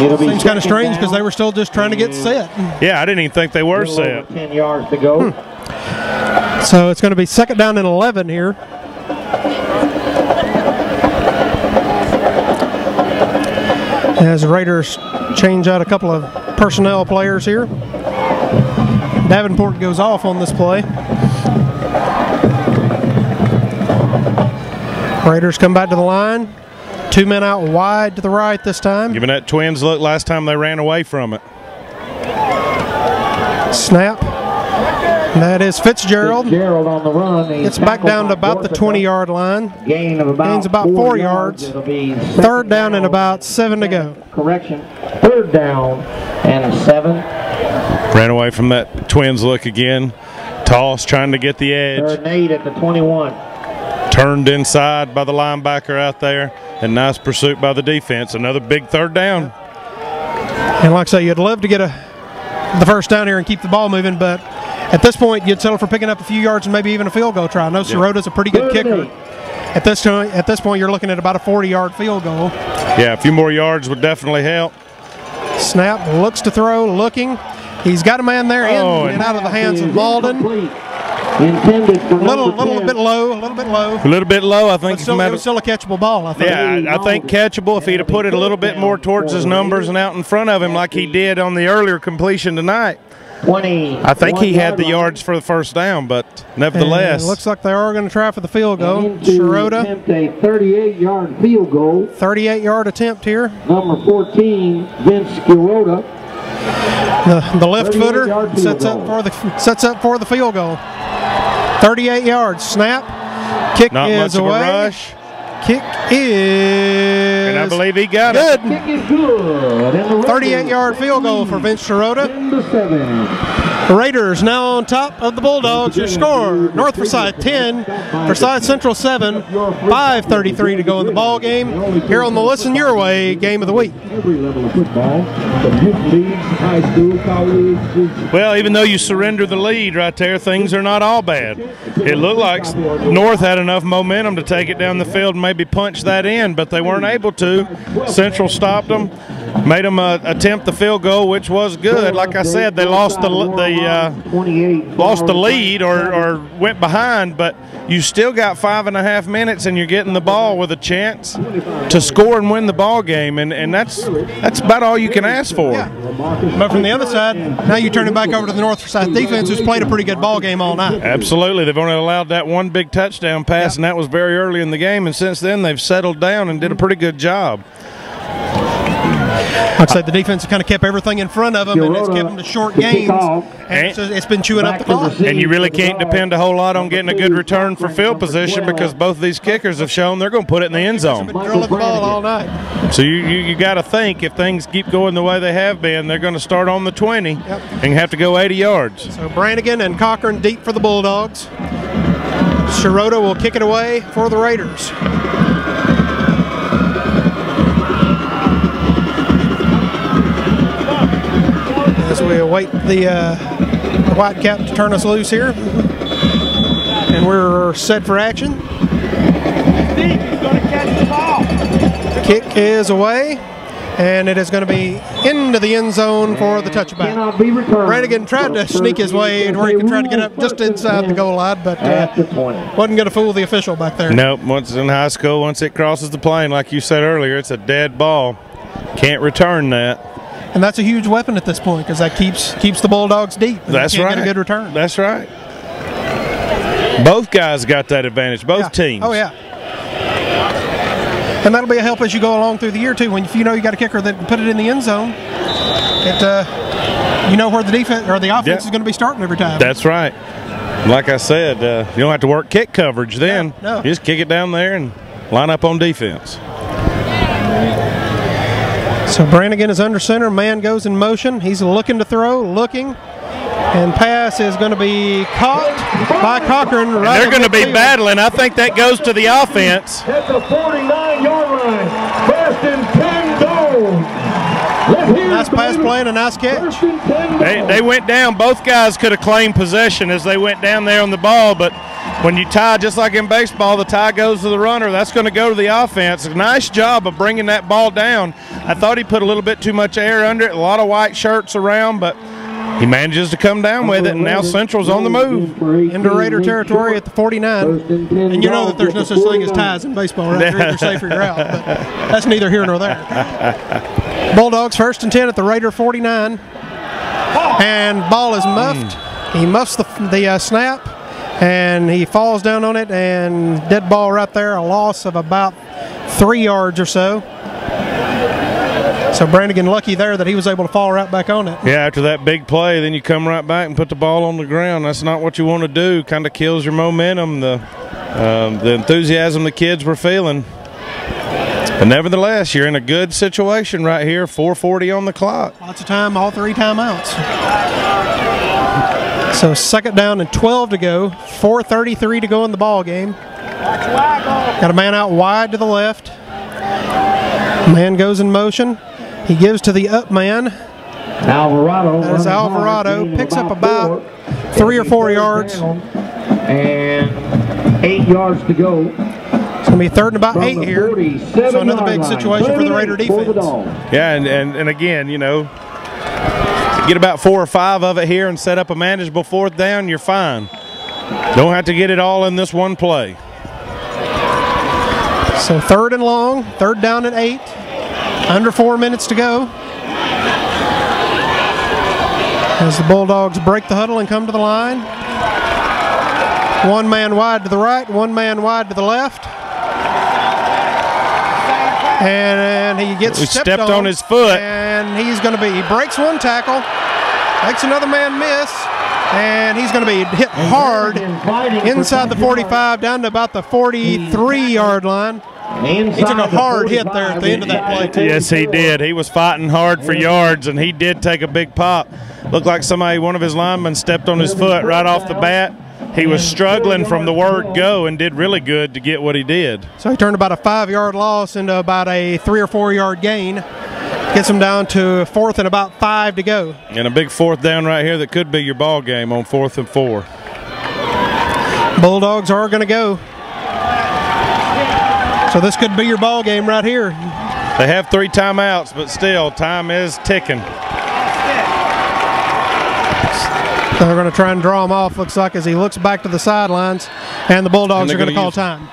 It'll be seems kind of strange because they were still just trying to get set. Yeah, I didn't even think they were set. 10 yards to go. So it's going to be 2nd down and 11 here. As the Raiders change out a couple of personnel players here. Davenport goes off on this play. Raiders come back to the line. 2 men out wide to the right this time. Giving that Twins look last time they ran away from it. Snap. That is Fitzgerald. Fitzgerald on the run. Gets back down to about the 20-yard line. Gains about 4 yards. 3rd down and about 7 to go. Correction. 3rd down and 7. Ran away from that Twins look again. Toss trying to get the edge. 3rd and 8 at the 21. Turned inside by the linebacker out there. And nice pursuit by the defense. Another big 3rd down. And like I say, you'd love to get the 1st down here and keep the ball moving, but at this point, you'd settle for picking up a few yards and maybe even a field goal try. I know Sirota's a pretty good kicker. At this point, you're looking at about a 40-yard field goal. Yeah, a few more yards would definitely help. Snap, looks to throw, looking. He's got a man there in and out of the hands of Malden. A little bit low. A little bit low, I think. But it was still a catchable ball, I think. Yeah, I think catchable if he'd have put it a little bit more towards his numbers and out in front of him like he did on the earlier completion tonight. I think he had the yards for the 1st down, but nevertheless. It looks like they are going to try for the field goal. Sirota. Attempt a 38-yard field goal. 38-yard attempt here. Number 14, Vince Sirota. The left footer sets up for the field goal. 38 yards. Snap. Kick Not is much of away. a rush. Kick is... And I believe he got good. it. Kick is good. 38-yard field goal for Vince Sirota. The Raiders now on top of the Bulldogs. Your score, North Forsyth 10, Forsyth Central 7, 5:33 to go in the ball game. Here on the Listen Your Way Game of the Week. Every level of football, from youth leagues, high school, college. Well, even though you surrender the lead right there, things are not all bad. It looked like North had enough momentum to take it down the field and maybe punch that in, but they weren't able to. Central stopped them, made them attempt the field goal, which was good. Like I said, they lost the lead or went behind, but you still got 5.5 minutes and you're getting the ball with a chance to score and win the ball game, and that's about all you can ask for. Yeah. But from the other side, now you turn it back over to the North Forsyth defense, who's played a pretty good ball game all night. Absolutely. They've only allowed that one big touchdown pass, and that was very early in the game, and since then they've settled down and did a pretty good job. I'd say the defense has kind of kept everything in front of them, and it's kept them to short gains, and it's been chewing up the clock. And you really can't depend a whole lot on getting a good return for field position, because both of these kickers have shown they're going to put it in the end zone. Been drilling the ball all night. So you got to think, if things keep going the way they have been, they're going to start on the 20 and have to go 80 yards. So Brannigan and Cochran deep for the Bulldogs. Sirota will kick it away for the Raiders. As we await the Whitecap to turn us loose here. And we're set for action. He's going to catch the ball. The kick is away, and it is going to be into the end zone for the touchback. Brannigan tried to sneak his way to where he could try to get up just inside the goal line, but wasn't going to fool the official back there. Nope. Once in high school, once it crosses the plane, like you said earlier, it's a dead ball. Can't return that. And that's a huge weapon at this point, because that keeps the Bulldogs deep. That's right. Get a good return. That's right. Both guys got that advantage. Both teams. Oh yeah. And that'll be a help as you go along through the year too. When you know you got a kicker that can put it in the end zone, you know where the defense or the offense is going to be starting every time. That's right. Like I said, you don't have to work kick coverage then. No. You just kick it down there and line up on defense. So Brannigan is under center. Man goes in motion. He's looking to throw, and pass is going to be caught by Cochran. Right, they're going to be battling. I think that goes to the offense. At the 49-yard line, first and 10 goes. Nice pass play and a nice catch. They went down. Both guys could have claimed possession as they went down there on the ball, but when you tie, just like in baseball, the tie goes to the runner. That's going to go to the offense. A nice job of bringing that ball down. I thought he put a little bit too much air under it, a lot of white shirts around, but he manages to come down with it, and now Central's on the move. Into Raider territory at the 49. And you know that there's no such thing as ties in baseball, right? You're either safe or you're out, but that's neither here nor there. Bulldogs first and 10 at the Raider 49. And ball is muffed. He muffs the snap, and he falls down on it, and dead ball right there, a loss of about 3 yards or so. So Brannigan lucky there that he was able to fall right back on it. Yeah, after that big play, then you come right back and put the ball on the ground. That's not what you want to do. Kind of kills your momentum, the enthusiasm the kids were feeling. But nevertheless, you're in a good situation right here, 4:40 on the clock. Lots of time, all 3 timeouts. So second down and 12 to go, 4:33 to go in the ball game. Got a man out wide to the left. Man goes in motion. He gives to the up man. Alvarado. That is Alvarado. Picks up about 3 or 4 yards. And 8 yards to go. It's going to be third and about 8 here. So another big situation for the Raider defense. Yeah, and again, you know, get about 4 or 5 of it here and set up a manageable fourth down, you're fine. Don't have to get it all in this one play. So third and long, third down at 8. Under 4 minutes to go. As the Bulldogs break the huddle and come to the line. 1 man wide to the right, 1 man wide to the left. And he gets stepped on his foot. And he breaks 1 tackle, makes another man miss, and he's going to be hit hard inside the 45 down to about the 43-yard line. He took a hard hit there at the end of that play, too. Yes, he did. He was fighting hard for yards, and he did take a big pop. Looked like one of his linemen stepped on his foot right off the bat. He was struggling from the word go and did really good to get what he did. So he turned about a 5-yard loss into about a 3 or 4 yard gain. Gets him down to 4th and about 5 to go. And a big 4th down right here that could be your ball game on 4th and 4. Bulldogs are going to go. So this could be your ball game right here. They have 3 timeouts, but still, time is ticking. They're going to try and draw him off, looks like, as he looks back to the sidelines, and the Bulldogs are going to call time.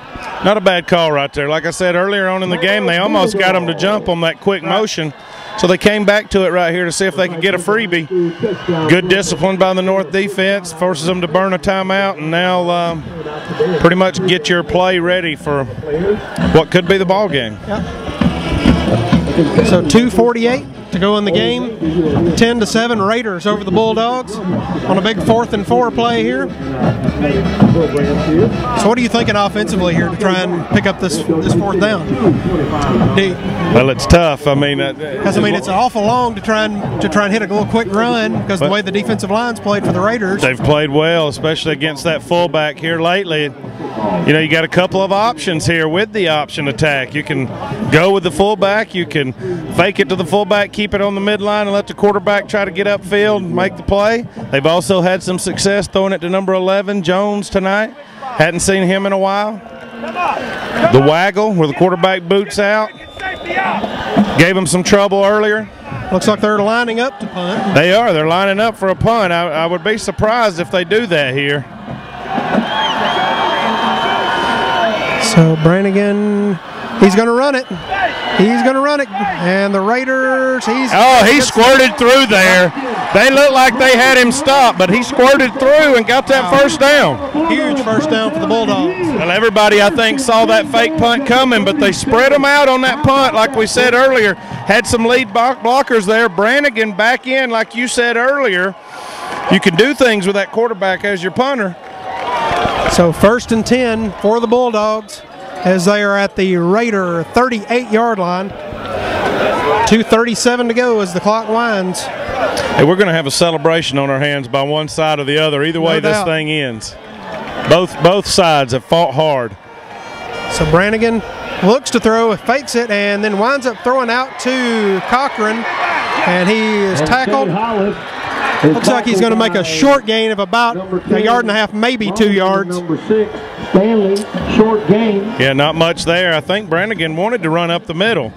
Not a bad call right there. Like I said earlier on in the game, they almost got him to jump on that quick motion, so they came back to it right here to see if they could get a freebie. Good discipline by the North defense, forces them to burn a timeout, and now pretty much get your play ready for what could be the ball game. Yep. So 2:48 to go in the game. 10-7 Raiders over the Bulldogs on a big 4th and 4 play here. So what are you thinking offensively here to try and pick up this 4th down? Well, it's tough. I mean, it's awful long to try and hit a little quick run because the way the defensive line's played for the Raiders. They've played well, especially against that fullback here lately. You know, you got a couple of options here with the option attack. You can go with the fullback. You can fake it to the fullback, keep it on the midline, and let the quarterback try to get upfield and make the play. They've also had some success throwing it to number 11, Jones, tonight. Hadn't seen him in a while. The waggle, where the quarterback boots out, gave him some trouble earlier. Looks like they're lining up to punt. They are. They're lining up for a punt. I would be surprised if they do that here. So Brannigan, he's going to run it. He's going to run it. And the Raiders, he squirted through there. They looked like they had him stopped, but he squirted through and got that first down. Huge first down for the Bulldogs. Well, everybody, I think, saw that fake punt coming, but they spread them out on that punt, like we said earlier. Had some lead blockers there. Brannigan back in, like you said earlier. You can do things with that quarterback as your punter. So 1st and 10 for the Bulldogs as they are at the Raider 38-yard line. 2:37 to go as the clock winds. Hey, we're going to have a celebration on our hands by one side or the other. Either way, this thing ends. Both sides have fought hard. So Brannigan looks to throw, fakes it, and then winds up throwing out to Cochran, and he is tackled. Looks like he's going to make a short gain of about a yard and a half, maybe 2 yards. Number 6, Stanley, short gain. Yeah, not much there. I think Brannigan wanted to run up the middle,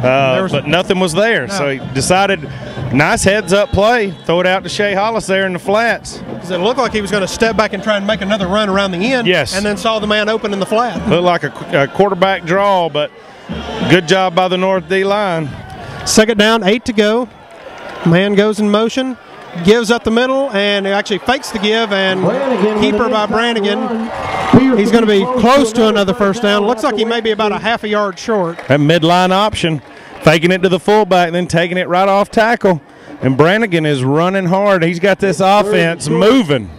but nothing was there. No. So he decided, nice heads-up play, throw it out to Shea Hollis there in the flats. Because it looked like he was going to step back and try and make another run around the end. Yes. And then saw the man open in the flat. Looked like a quarterback draw, but good job by the North D-line. 2nd down, 8 to go. Man goes in motion. Gives up the middle and actually fakes the give, and keeper by Brannigan. He's going to be close to another first down. Looks like he may be about a half a yard short. That midline option, faking it to the fullback, then taking it right off tackle. And Brannigan is running hard. He's got this offense moving.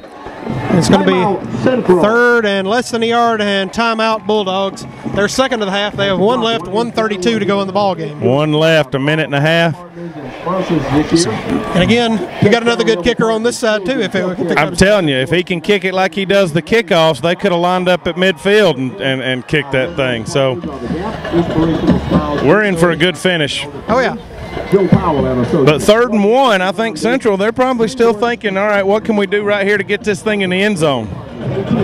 It's going to be 3rd and less than a yard, and timeout Bulldogs. They're 2nd of the half. They have 1 left, 1:32 to go in the ball game. 1 left, a minute and a half. And again, we got another good kicker on this side too. I'm telling you, if he can kick it like he does the kickoffs, they could have lined up at midfield and kicked that thing. So we're in for a good finish. Oh yeah. But 3rd and 1, I think Central, they're probably still thinking, all right, what can we do right here to get this thing in the end zone? Because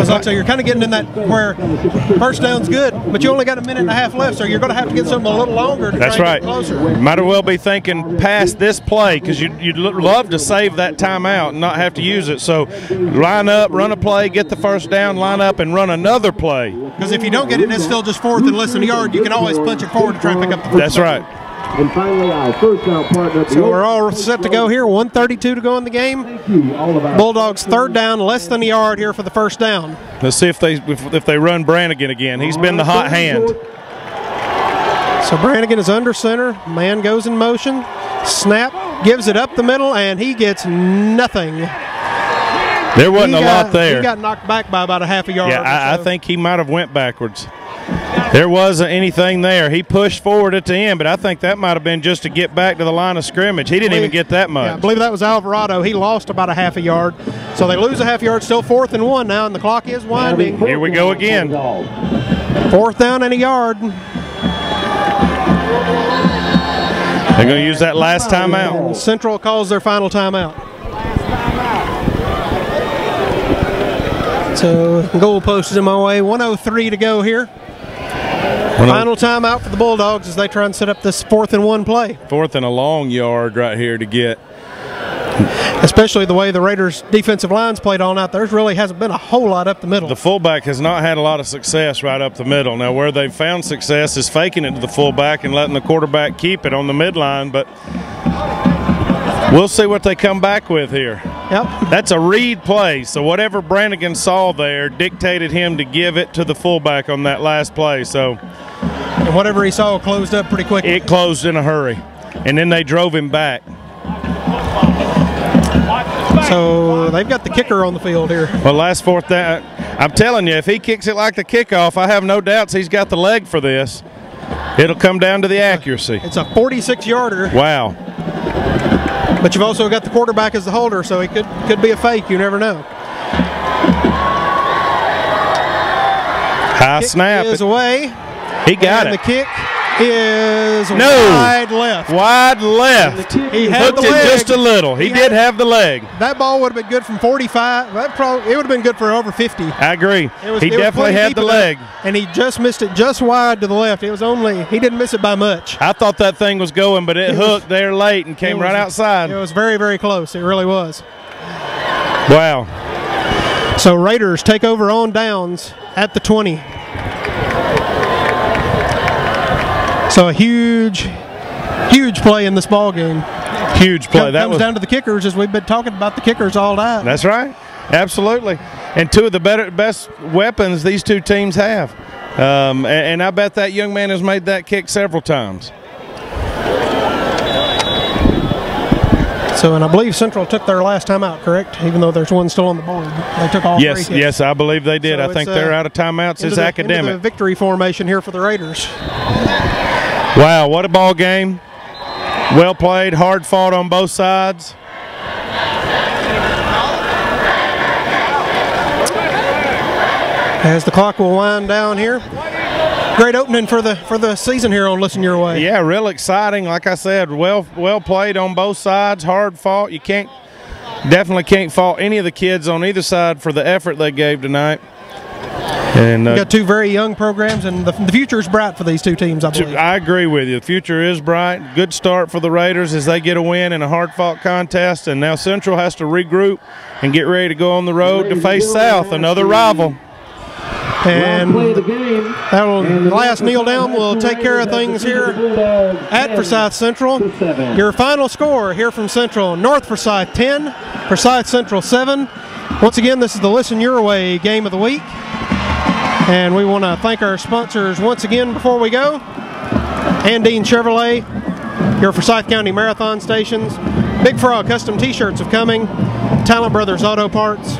like I say, you're kind of getting in that where first down's good, but you only got a minute and a half left, so you're going to have to get something a little longer to That's try and right. get closer. Might as well be thinking past this play, because you'd love to save that timeout and not have to use it. So line up, run a play, get the first down, line up, and run another play. Because if you don't get it, it's still just 4th and less than a yard. You can always punch it forward to try and pick up the first That's right. And finally, our first down partner. So we're all set to go here. 1:32 to go in the game. Bulldogs 3rd down, less than a yard here for the first down. Let's see if they run Brannigan again. He's been the hot hand. So Brannigan is under center. Man goes in motion. Snap, gives it up the middle, and he gets nothing. There wasn't a lot there. He got knocked back by about a half a yard. Yeah, I think he might have went backwards. There wasn't anything there. He pushed forward at the end, but I think that might have been just to get back to the line of scrimmage. He didn't even get that much. Yeah, I believe that was Alvarado. He lost about a half a yard. So they lose a half yard, still 4th and 1 now, and the clock is winding. Here we go again. 4th down and a yard. They're going to use that last timeout. And Central calls their final timeout. So goal post is in my way. 1:03 to go here. Final timeout for the Bulldogs as they try and set up this 4th and 1 play. 4th and a long yard right here to get. Especially the way the Raiders' defensive line's played all night. There really hasn't been a whole lot up the middle. The fullback has not had a lot of success right up the middle. Now, where they've found success is faking it to the fullback and letting the quarterback keep it on the midline, but we'll see what they come back with here. Yep. That's a read play, so whatever Brannigan saw there dictated him to give it to the fullback on that last play. So, and whatever he saw closed up pretty quickly. It closed in a hurry, and then they drove him back. So they've got the kicker on the field here. Well, last 4th down, I'm telling you, if he kicks it like the kickoff, I have no doubts he's got the leg for this. It'll come down to the accuracy. It's a 46-yarder. Wow. But you've also got the quarterback as the holder, so he could be a fake. You never know. High snap. Is away. He got it. The kick is wide left. Wide left. He had hooked the leg. It just a little. He did have the leg. That ball would have been good from 45. It would have been good for over 50. I agree. He definitely had the leg. And he just missed it just wide to the left. He didn't miss it by much. I thought that thing was going, but it hooked there late and came right outside. It was very, very close. It really was. Wow. So Raiders take over on downs at the 20. So a huge play in this ball game. Huge play. That comes down to the kickers, as we've been talking about the kickers all night. That's right. Absolutely. And two of the best weapons these two teams have. And I bet that young man has made that kick several times. So, and I believe Central took their last timeout, correct? Even though there's one still on the board. They took all 3 kicks. Yes, I believe they did. So I think they're out of timeouts. It's academic. Into the victory formation here for the Raiders. Wow, what a ball game. Well played, hard fought on both sides. As the clock will wind down here. Great opening for the season here on Listen Your Way. Yeah, real exciting. Like I said, well played on both sides, hard fought. You definitely can't fault any of the kids on either side for the effort they gave tonight. And we got two very young programs, and the future is bright for these two teams, I believe. I agree with you. The future is bright. Good start for the Raiders as they get a win in a hard-fought contest, and now Central has to regroup and get ready to go on the road to face South, another rival. And the last kneel down will take care of things here at Forsyth Central. Your final score here from Central: North Forsyth 10, Forsyth Central 7. Once again, this is the Listen Your Way Game of the Week. And we want to thank our sponsors once again before we go. Andine Chevrolet, your Forsyth County Marathon stations. Big Frog Custom T-shirts of coming. Talent Brothers Auto Parts.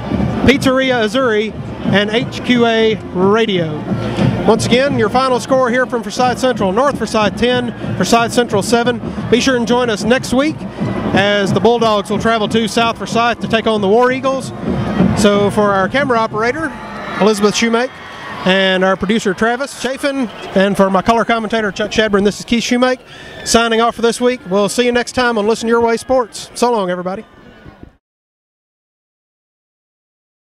Pizzeria Azuri. And HQA Radio. Once again, your final score here from Forsyth Central: North Forsyth 10, Forsyth Central 7. Be sure and join us next week as the Bulldogs will travel to South Forsyth to take on the War Eagles. So for our camera operator, Elizabeth Shoemake, and our producer, Travis Chafin, and for my color commentator, Chuck Shadburn, this is Keith Shoemake, signing off for this week. We'll see you next time on Listen Your Way Sports. So long, everybody.